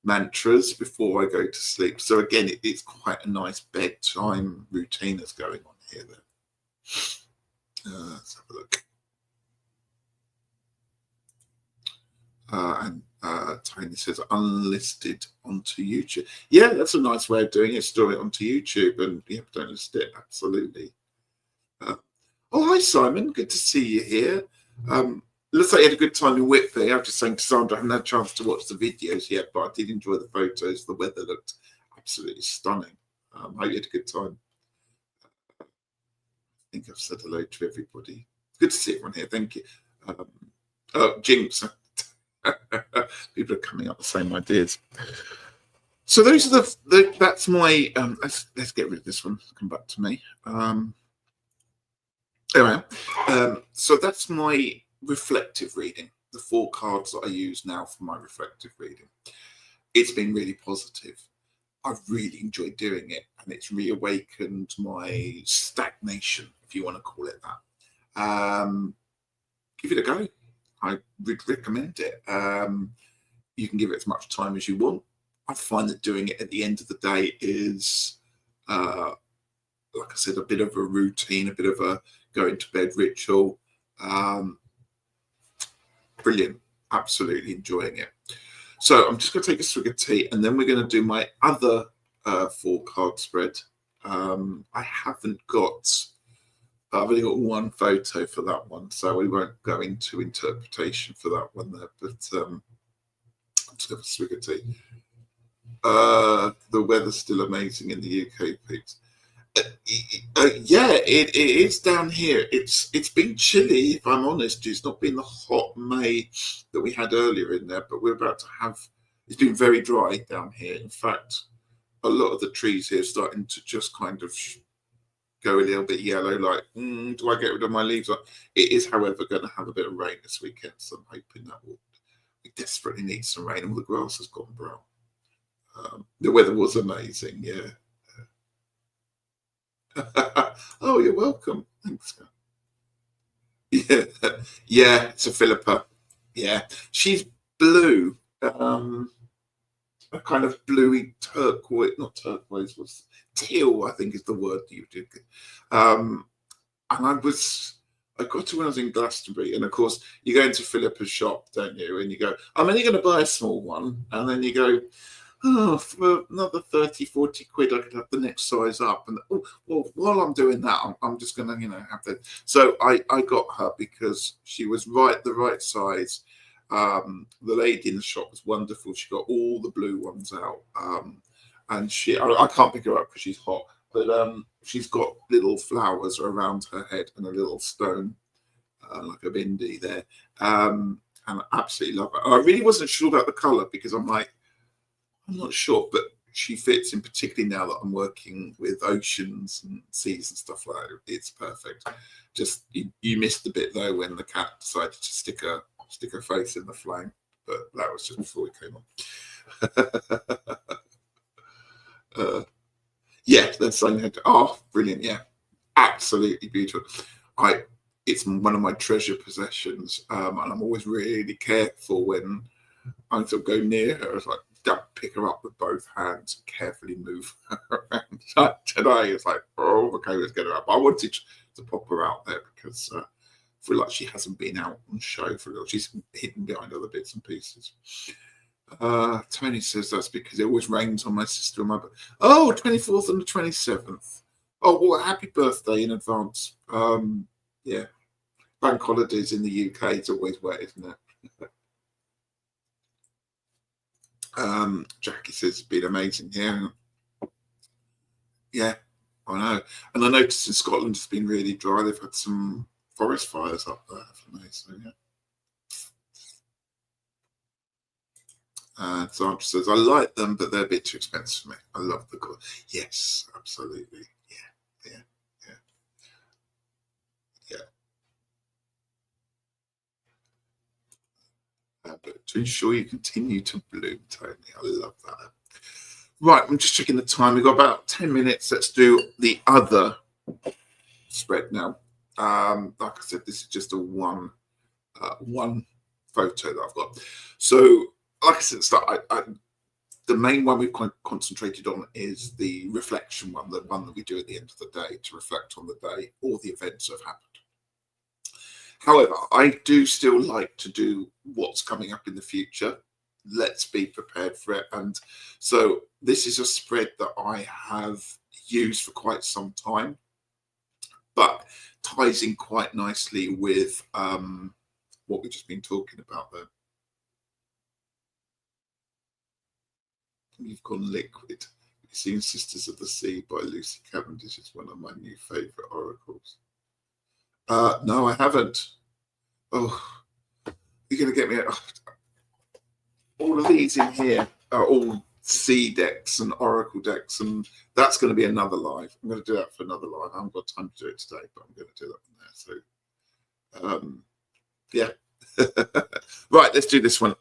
mantras before I go to sleep. So again, it's quite a nice bedtime routine that's going on here then. Let's have a look. And Tony says unlisted onto YouTube. Yeah, that's a nice way of doing it. Store it onto YouTube and yeah, don't list it. Absolutely. Oh, hi Simon. Good to see you here. Looks like you had a good time in Whitby. I was just saying to Sandra, I haven't had a chance to watch the videos yet, but I did enjoy the photos. The weather looked absolutely stunning. I hope you had a good time. I think I've said hello to everybody. Good to see everyone here. Thank you. Jinx. People are coming up with the same ideas. So those are that's my let's get rid of this one. Come back to me. Anyway, so that's my reflective reading, the 4 cards that I use now for my reflective reading. It's been really positive. I've really enjoyed doing it, and it's reawakened my stagnation, if you want to call it that. Give it a go. I would recommend it. You can give it as much time as you want. I find that doing it at the end of the day is, like I said, a bit of a routine, a bit of a going to bed ritual. Brilliant. Absolutely enjoying it. So I'm just going to take a swig of tea and then we're going to do my other 4 card spread. I've only got 1 photo for that one, so we won't go into interpretation for that one there, but I'm just going to swig of tea. The weather's still amazing in the UK, peeps. Yeah, it is down here. It's been chilly, if I'm honest. It's not been the hot May that we had earlier in there, but we're about to have. It's been very dry down here. In fact, a lot of the trees here are starting to just kind of go a little bit yellow. Like, do I get rid of my leaves? It is, however, going to have a bit of rain this weekend, so I'm hoping that we desperately need some rain. All the grass has gone brown. The weather was amazing, yeah. Oh, you're welcome. Thanks. Yeah, yeah, it's a Philippa. Yeah, she's blue, a kind of bluey turquoise, not turquoise, was teal, I think is the word that you did. Um, and I got to when I was in Glastonbury, and of course you go into Philippa's shop, don't you? And you go, I'm only going to buy a small one, and then you go, oh, for another 30, 40 quid, I could have the next size up. And oh, well, while I'm doing that, I'm just going to, have that. So I got her because she was the right size. The lady in the shop was wonderful. She got all the blue ones out. And I can't pick her up because she's hot, but she's got little flowers around her head and a little stone, like a bindi there. And I absolutely love her. I really wasn't sure about the colour because I'm not sure, but she fits in, particularly now that I'm working with oceans and seas and stuff like that. It's perfect. Just you missed the bit though when the cat decided to stick her face in the flame, but that was just before we came on. Yeah, that's something. Oh, brilliant! Yeah, absolutely beautiful. It's one of my treasure possessions, and I'm always really careful when I sort of go near her. It's like, don't pick her up with both hands, carefully move her around. So today it's like, oh, okay, let's get her up. I wanted to pop her out there because I feel like she hasn't been out on show for a little. She's hidden behind other bits and pieces. Tony says that's because it always rains on my sister and my brother. Oh, 24th and the 27th. Oh, well, happy birthday in advance. Yeah, bank holidays in the UK, it's always wet, isn't it? Jackie says it's been amazing here. Yeah, I know. And I noticed in Scotland it's been really dry. They've had some forest fires up there, haven't they? So, yeah. Sandra says, I like them, but they're a bit too expensive for me. I love the colour. Yes, absolutely. Yeah. But to ensure you continue to bloom, Tony. I love that. Right, I'm just checking the time. We've got about 10 minutes. Let's do the other spread now. Like I said, this is just a one photo that I've got. So, like I said, the main one we've concentrated on is the reflection one, the one that we do at the end of the day to reflect on the day or the events that have happened. However, I do still like to do what's coming up in the future. Let's be prepared for it. And so this is a spread that I have used for quite some time, but ties in quite nicely with what we've just been talking about there. You've gone liquid. You've seen Sisters of the Sea by Lucy Cavendish. It's one of my new favourite oracles. No, I haven't. Oh, you're going to get me. All of these in here are all sea decks and oracle decks, and that's going to be another live. I'm going to do that for another live. I haven't got time to do it today, but I'm going to do that on there. So, yeah. Right, let's do this one.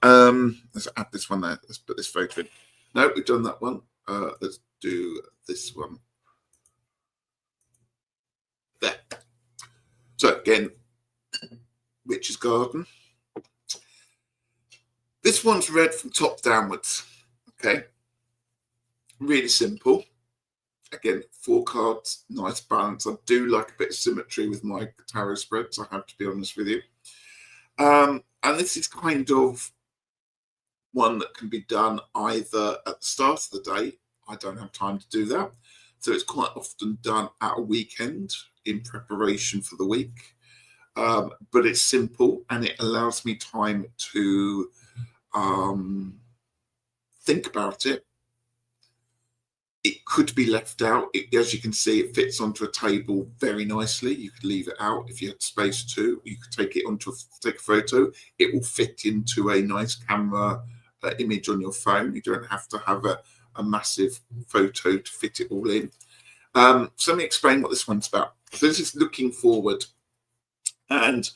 Let's add this one there. Let's put this photo in. No, we've done that one. Let's do this one. There. So again, Witch's Garden. This one's read from top downwards. Okay. Really simple. Again, 4 cards, nice balance. I do like a bit of symmetry with my tarot spreads, I have to be honest with you. And this is kind of one that can be done either at the start of the day. I don't have time to do that. So it's quite often done at a weekend in preparation for the week. But it's simple and it allows me time to think about it. It could be left out. As you can see, it fits onto a table very nicely. You could leave it out if you had space to. You could take it take a photo. It will fit into a nice camera image on your phone. You don't have to have a massive photo to fit it all in. So let me explain what this one's about. So this is looking forward. And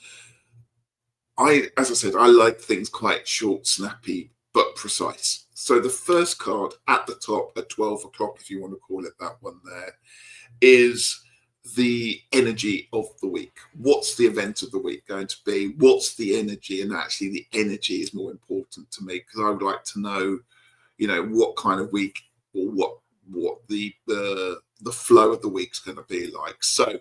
as I said, I like things quite short, snappy, but precise. So the first card at the top at 12 o'clock, if you want to call it that one there, is the energy of the week. What's the event of the week going to be? What's the energy? And actually, the energy is more important to me, because I would like to know, what kind of week, or what the flow of the week's going to be like. So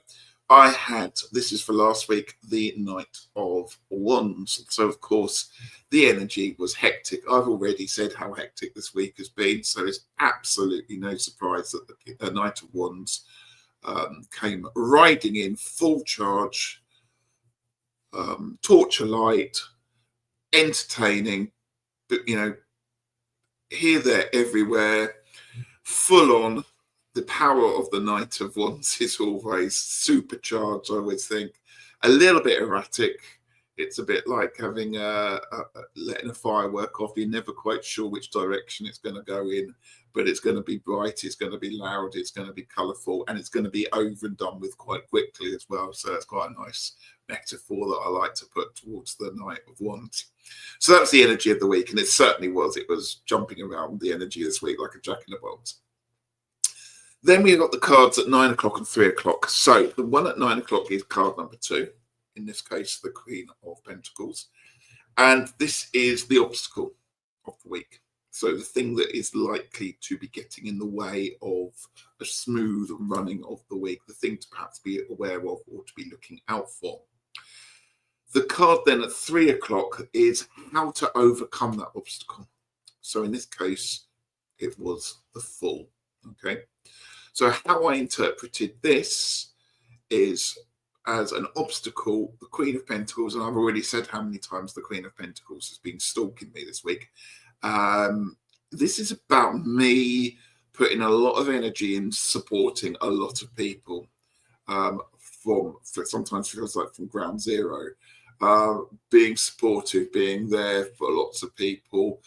I had, this is for last week, the Knight of Wands. So of course the energy was hectic. I've already said how hectic this week has been, so it's absolutely no surprise that the Knight of Wands came riding in full charge, torture light, entertaining, but here, there, everywhere, full on. The power of the Knight of Wands is always supercharged, I always think. A little bit erratic. It's a bit like having letting a firework off. You're never quite sure which direction it's going to go in, but it's going to be bright, it's going to be loud, it's going to be colourful, and it's going to be over and done with quite quickly as well. So that's quite a nice metaphor that I like to put towards the Knight of Wands. So that was the energy of the week, and it certainly was. It was jumping around the energy this week like a jack in the box. Then we've got the cards at 9 o'clock and 3 o'clock. So the one at 9 o'clock is card number 2, in this case, the Queen of Pentacles. And this is the obstacle of the week. So the thing that is likely to be getting in the way of a smooth running of the week, the thing to perhaps be aware of or to be looking out for. The card then at 3 o'clock is how to overcome that obstacle. So in this case, it was the Fool. Okay. So how I interpreted this is as an obstacle, the Queen of Pentacles, and I've already said how many times the Queen of Pentacles has been stalking me this week. This is about me putting a lot of energy in supporting a lot of people sometimes feels like from ground zero, being supportive, being there for lots of people,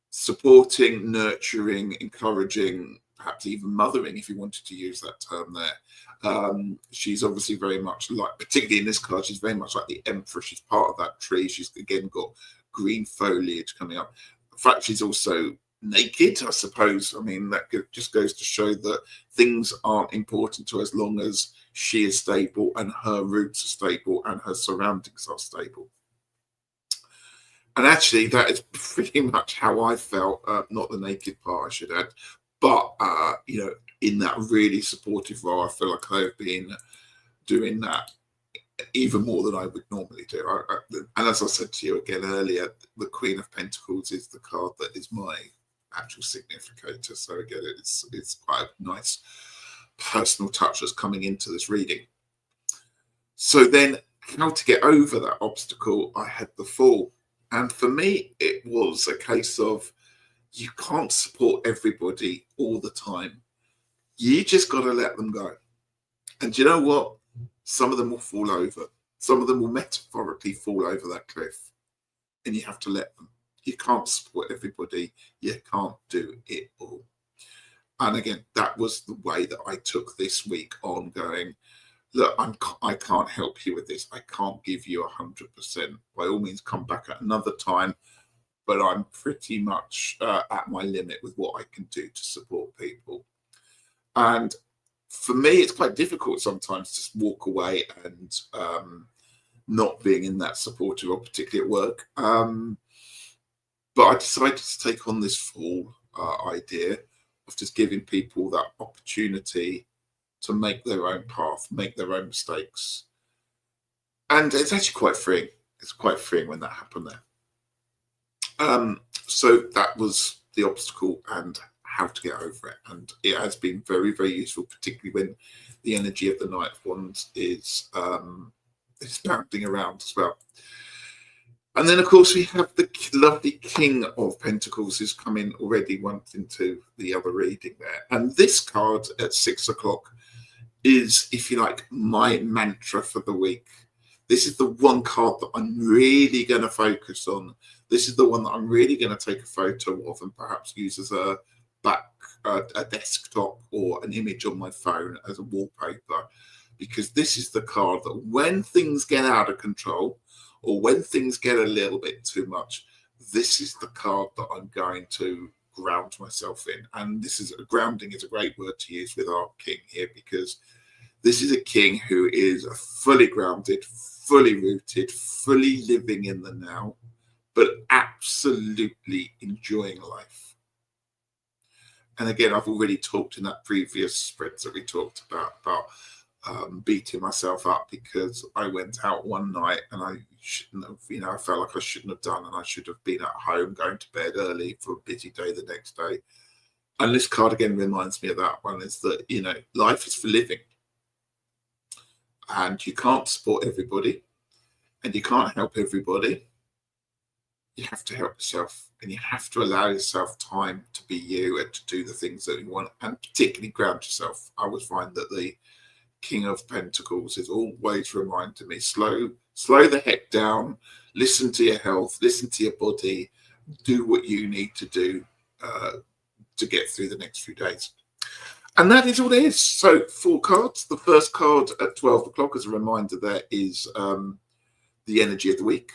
supporting, nurturing, encouraging, perhaps even mothering, if you wanted to use that term there. She's obviously very much like, particularly in this card, she's very much like the Emperor. She's part of that tree. She's again got green foliage coming up. In fact, she's also naked, I suppose. I mean, that just goes to show that things aren't important to her as long as she is stable and her roots are stable and her surroundings are stable. And actually, that is pretty much how I felt, not the naked part, I should add. But, in that really supportive role, I feel like I've been doing that even more than I would normally do. And as I said to you again earlier, the Queen of Pentacles is the card that is my actual significator. So again, it's quite a nice personal touch that's coming into this reading. So then, how to get over that obstacle, I had the Fool. And for me, it was a case of, you can't support everybody all the time. You just got to let them go. And you know what? Some of them will fall over. Some of them will metaphorically fall over that cliff. And you have to let them. You can't support everybody. You can't do it all. And again, that was the way that I took this week on, going, look, I can't help you with this. I can't give you 100%. By all means, come back at another time. But I'm pretty much at my limit with what I can do to support people. And for me, it's quite difficult sometimes to walk away and not being in that supportive role, particularly at work. But I decided to take on this Fool idea of just giving people that opportunity to make their own path, make their own mistakes. And it's actually quite freeing. It's quite freeing when that happened there. So that was the obstacle and how to get over it. And it has been very, very useful, particularly when the energy of the Knight of Wands is bouncing around as well. And then, of course, we have the lovely King of Pentacles who's come in already once into the other reading there. And this card at 6 o'clock is, if you like, my mantra for the week. This is the one card that I'm really going to focus on. This is the one that I'm really going to take a photo of and perhaps use as a desktop or an image on my phone as a wallpaper, because this is the card that when things get out of control or when things get a little bit too much, this is the card that I'm going to ground myself in. And this is grounding is a great word to use with our king here, because This is a king who is fully grounded, fully rooted, fully living in the now, but absolutely enjoying life. And again, I've already talked in that previous spreads that we talked about beating myself up because I went out one night and I shouldn't have, I felt like I shouldn't have done, and I should have been at home going to bed early for a busy day the next day. And this card again reminds me of that one, is that, life is for living. And you can't support everybody and you can't help everybody. You have to help yourself, and you have to allow yourself time to be you and to do the things that you want, and particularly ground yourself. I always find that the King of Pentacles is always reminding me, slow the heck down, listen to your health, listen to your body, do what you need to do to get through the next few days. And that is all it is. So 4 cards. The first card at 12 o'clock, as a reminder, there is the energy of the week,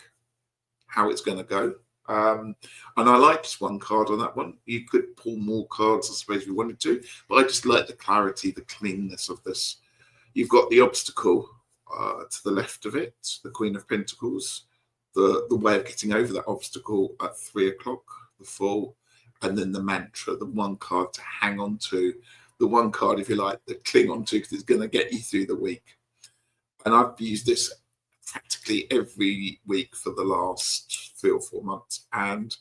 how it's going to go. And I like just one card on that one. You could pull more cards, I suppose, if you wanted to, but I just like the clarity, the cleanness of this. You've got the obstacle to the left of it, the Queen of Pentacles, the way of getting over that obstacle at 3 o'clock, the Fool, and then the mantra, the one card to hang on to, the one card, if you like, to cling on to, because it's going to get you through the week. And I've used this practically every week for the last 3 or 4 months, and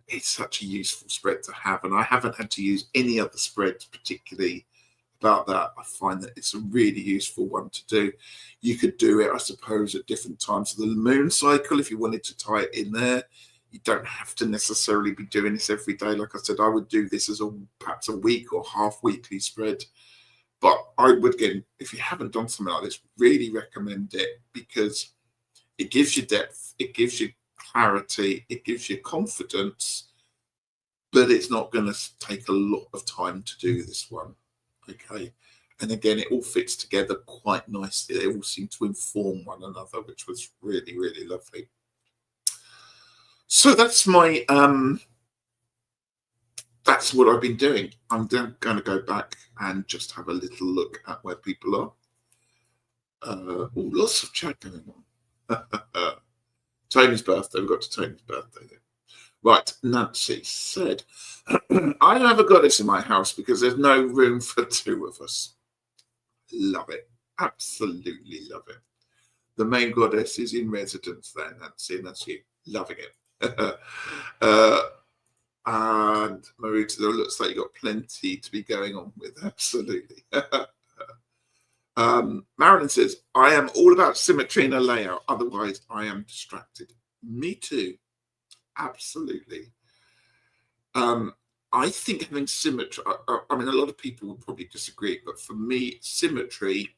it's such a useful spread to have. And I haven't had to use any other spreads particularly about that. I find that it's a really useful one to do. You could do it, I suppose, at different times of the moon cycle if you wanted to tie it in there. You don't have to necessarily be doing this every day. Like I said, I would do this as perhaps a week or half weekly spread. But I would, again, if you haven't done something like this, really recommend it, because it gives you depth, it gives you clarity, it gives you confidence, but it's not going to take a lot of time to do this one. Okay. And again, it all fits together quite nicely. They all seem to inform one another, which was really, really lovely. So that's my that's what I've been doing. I'm going to go back and just have a little look at where people are. Lots of chat going on. Tony's birthday. We got to Tony's birthday there. Right, Nancy said, I have a goddess in my house because there's no room for 2 of us. Love it. Absolutely love it. The main goddess is in residence there, Nancy, and that's you. Loving it. And Marita, it looks like you've got plenty to be going on with. Absolutely. Marilyn says, I am all about symmetry in a layout. Otherwise, I am distracted. Me too. Absolutely. I think having symmetry, I mean, a lot of people would probably disagree, but for me, symmetry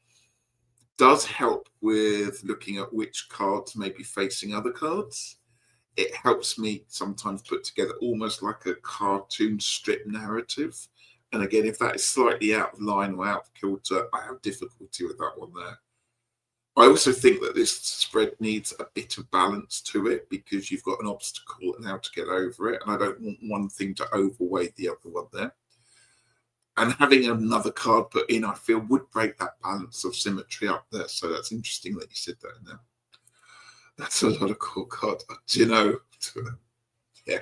does help with looking at which cards may be facing other cards. It helps me sometimes put together almost like a cartoon strip narrative. And again, if that is slightly out of line or out of kilter, I have difficulty with that one there. I also think that this spread needs a bit of balance to it, because you've got an obstacle and how to get over it. And I don't want one thing to overweight the other one there. And having another card put in, I feel, would break that balance of symmetry up there. So that's interesting that you said that in there. That's a lot of court cards. Do you know? Yeah.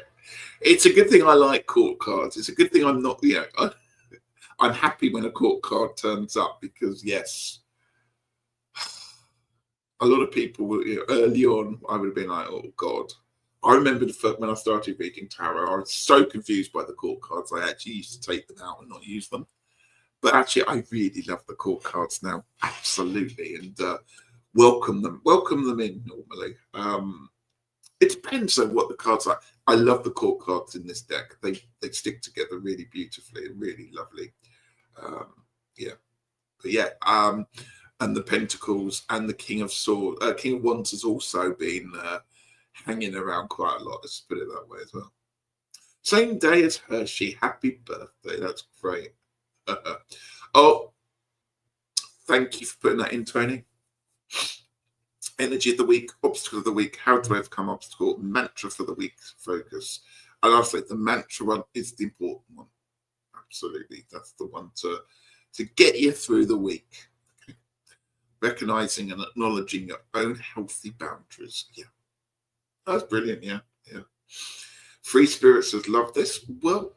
It's a good thing I like court cards. It's a good thing I'm not, I'm happy when a court card turns up, because, yes, a lot of people, early on, I would have been like, oh, God. I remember when I started reading tarot, I was so confused by the court cards. I actually used to take them out and not use them. But actually, I really love the court cards now. Absolutely. And welcome them in normally. It depends on what the cards are. I love the court cards in this deck. They stick together really beautifully and really lovely. And the Pentacles and the King of Swords, King of Wands has also been hanging around quite a lot. Let's put it that way as well. Same day as Hershey. Happy birthday. That's great. Oh, thank you for putting that in, Tony. Energy of the week, obstacle of the week, how to overcome obstacle, mantra for the week, focus. And I'll say the mantra one is the important one. Absolutely. That's the one to get you through the week. recognizing and acknowledging your own healthy boundaries. Yeah, that's brilliant. Yeah, yeah. Free Spirits has loved this. Well,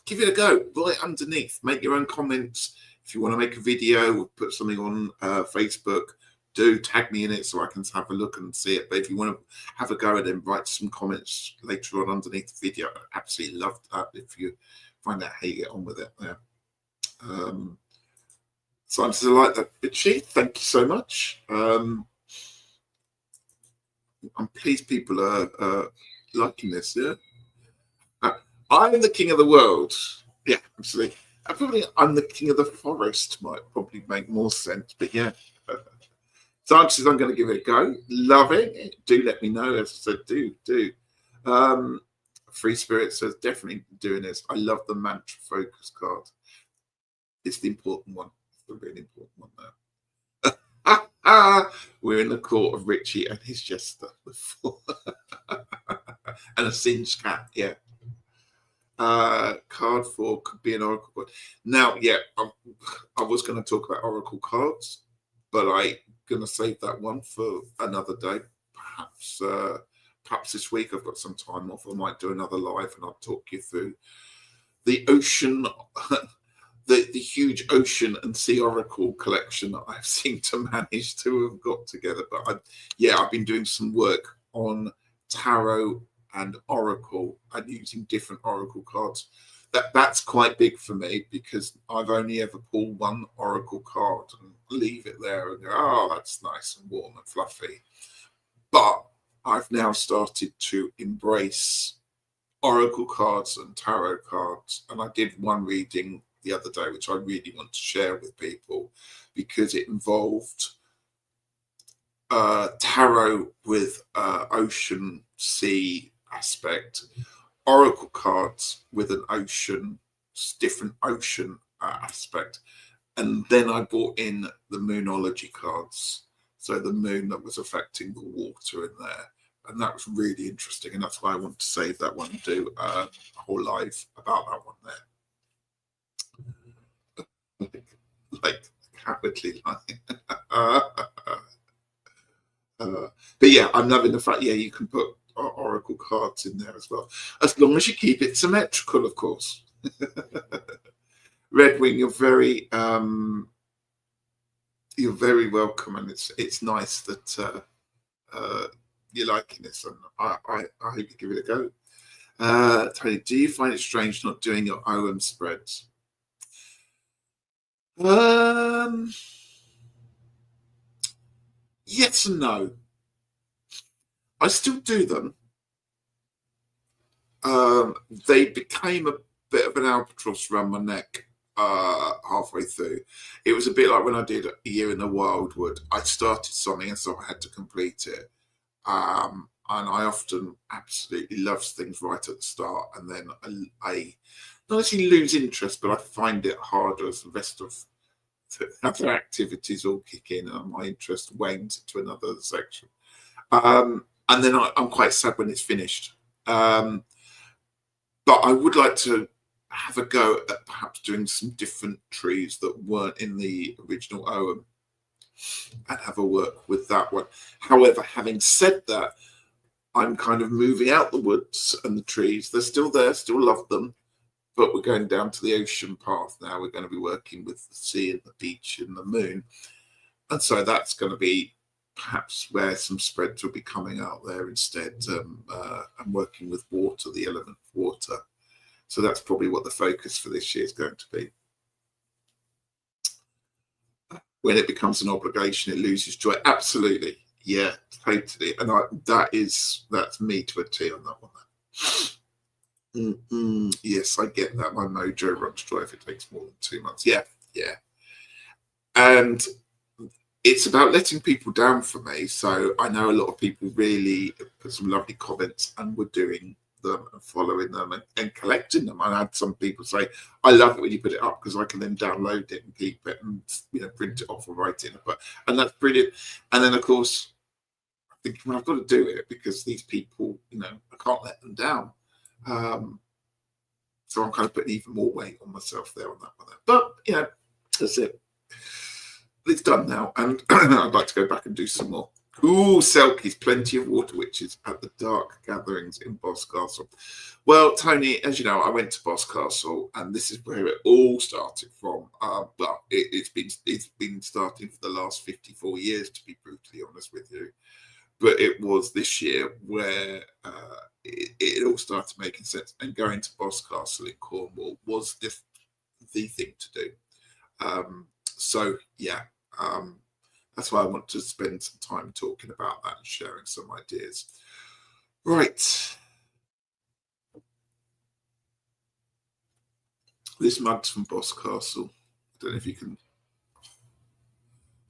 give it a go. Right underneath, make your own comments. If you want to make a video or put something on Facebook, do tag me in it so I can have a look and see it. But if you want to have a go at it, write some comments later on underneath the video. I'd absolutely love that if you find out how you get on with it there. So I'm still like that, Bitchy. Thank you so much. I'm pleased people are liking this. Yeah, I'm the king of the world. Yeah, absolutely. I'm the king of the forest. Might probably make more sense, but yeah. Time says I'm going to give it a go. Loving it. Do let me know. As I said, do. Free Spirit says definitely doing this. I love the mantra focus card. It's the important one. It's the really important one there. We're in the court of Richie and his jester. And a singed cat, yeah. Card 4 could be an oracle card. Now, yeah, I was going to talk about oracle cards, but I'm going to save that one for another day. Perhaps this week I've got some time off. I might do another live and I'll talk you through the ocean, the huge ocean and sea oracle collection that I've seemed to manage to have got together. But I've been doing some work on tarot and oracle and using different oracle cards. That's quite big for me because I've only ever pulled one oracle card and leave it there and go, oh, that's nice and warm and fluffy. But I've now started to embrace oracle cards and tarot cards. And I did one reading the other day, which I really want to share with people because it involved tarot with ocean, sea aspect, oracle cards with an ocean, different ocean aspect. And then I brought in the moonology cards. So the moon that was affecting the water in there. And that was really interesting. And that's why I want to save that one and do a whole live about that one there. like cowardly line. But yeah, I'm loving the fact, you can put oracle cards in there as well. As long as you keep it symmetrical, of course. Redwing, you're very welcome, and it's nice that you're liking this, and I hope you give it a go. Tony, do you find it strange not doing your OM spreads? Yes and no. I still do them. They became a bit of an albatross around my neck halfway through. It was a bit like when I did A Year in the Wildwood. I started something and so I had to complete it. And I often absolutely love things right at the start, and then I not actually lose interest, but I find it harder as the rest of the other activities all kick in and my interest wanes into another section. And then I'm quite sad when it's finished. But I would like to have a go at perhaps doing some different trees that weren't in the original OM and have a work with that one. However, having said that, I'm kind of moving out the woods and the trees. They're still there, still love them, but we're going down to the ocean path now. We're going to be working with the sea and the beach and the moon. And so that's going to be perhaps where some spreads will be coming out there instead. I'm working with water, the element of water. So that's probably what the focus for this year is going to be. When it becomes an obligation, it loses joy. Absolutely. Yeah, totally. And that's me to a T on that one. Yes, I get that. My mojo runs dry if it takes more than 2 months. Yeah. And it's about letting people down for me. So I know a lot of people really put some lovely comments and were doing them and following them and collecting them. I had some people say, I love it when you put it up because I can then download it and keep it and print it off or write it in. And that's brilliant. And then of course I think, well, I've got to do it because these people, I can't let them down. So I'm kind of putting even more weight on myself there on that one. But that's it. it's done now, and I'd like to go back and do some more. Ooh, Selkies, plenty of water witches at the dark gatherings in Boscastle. Well, Tony, as you know, I went to Boscastle, and this is where it all started from. Well, it's been starting for the last 54 years, to be brutally honest with you. But it was this year where it all started making sense, and going to Boscastle in Cornwall was the thing to do. So yeah, that's why I want to spend some time talking about that and sharing some ideas. Right. This mug's from Boscastle. I don't know if you can.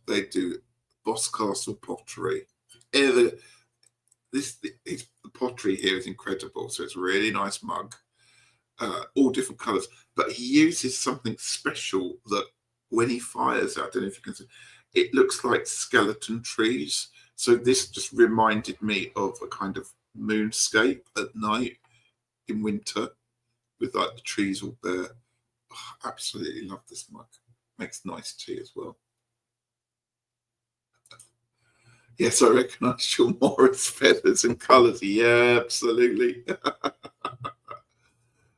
They do Boscastle pottery. The pottery here is incredible. So it's a really nice mug, all different colours. But he uses something special that when he fires, I don't know if you can see, it looks like skeleton trees. So this just reminded me of a kind of moonscape at night in winter with like the trees all bare. Oh, absolutely love this mug. Makes nice tea as well. Yes, I recognise your Morris feathers and colours. Yeah, absolutely.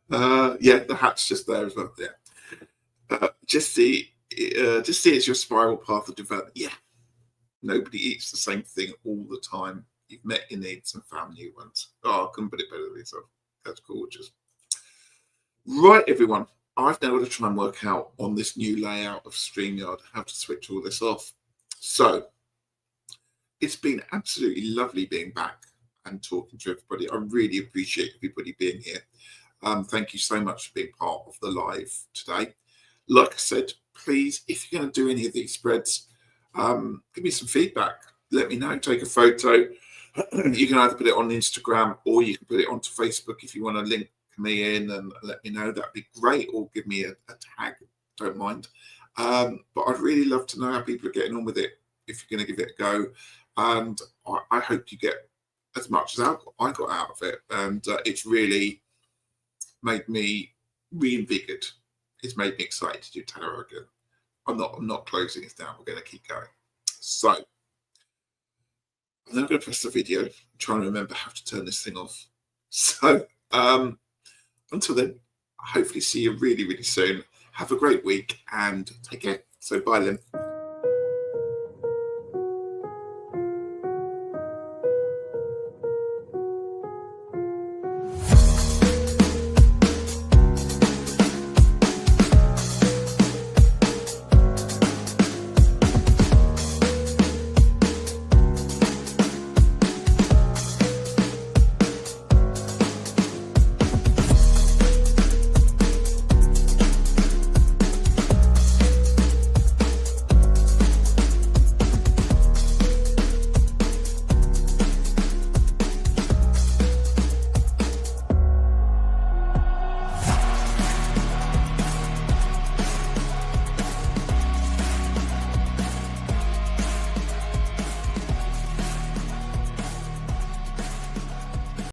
Yeah, the hat's just there as well. Yeah. Just see it's your spiral path of development. Yeah. Nobody eats the same thing all the time. You've met your needs and found new ones. Oh, I couldn't put it better than yourself. That's gorgeous. Right, everyone. I've now got to try and work out on this new layout of StreamYard how to switch all this off. So it's been absolutely lovely being back and talking to everybody. I really appreciate everybody being here. Thank you so much for being part of the live today. Like I said, please, if you're going to do any of these spreads, give me some feedback. Let me know. Take a photo. You can either put it on Instagram or you can put it onto Facebook if you want to link me in and let me know. That'd be great. Or give me a tag. Don't mind. But I'd really love to know how people are getting on with it if you're going to give it a go. And I hope you get as much as I got out of it. And it's really made me reinvigorated. It's made me excited to do tarot again. I'm not closing this down. We're going to keep going. So I'm now going to press the video. I'm trying to remember how to turn this thing off. So until then, I hopefully see you really, really soon. Have a great week and take care. So bye then.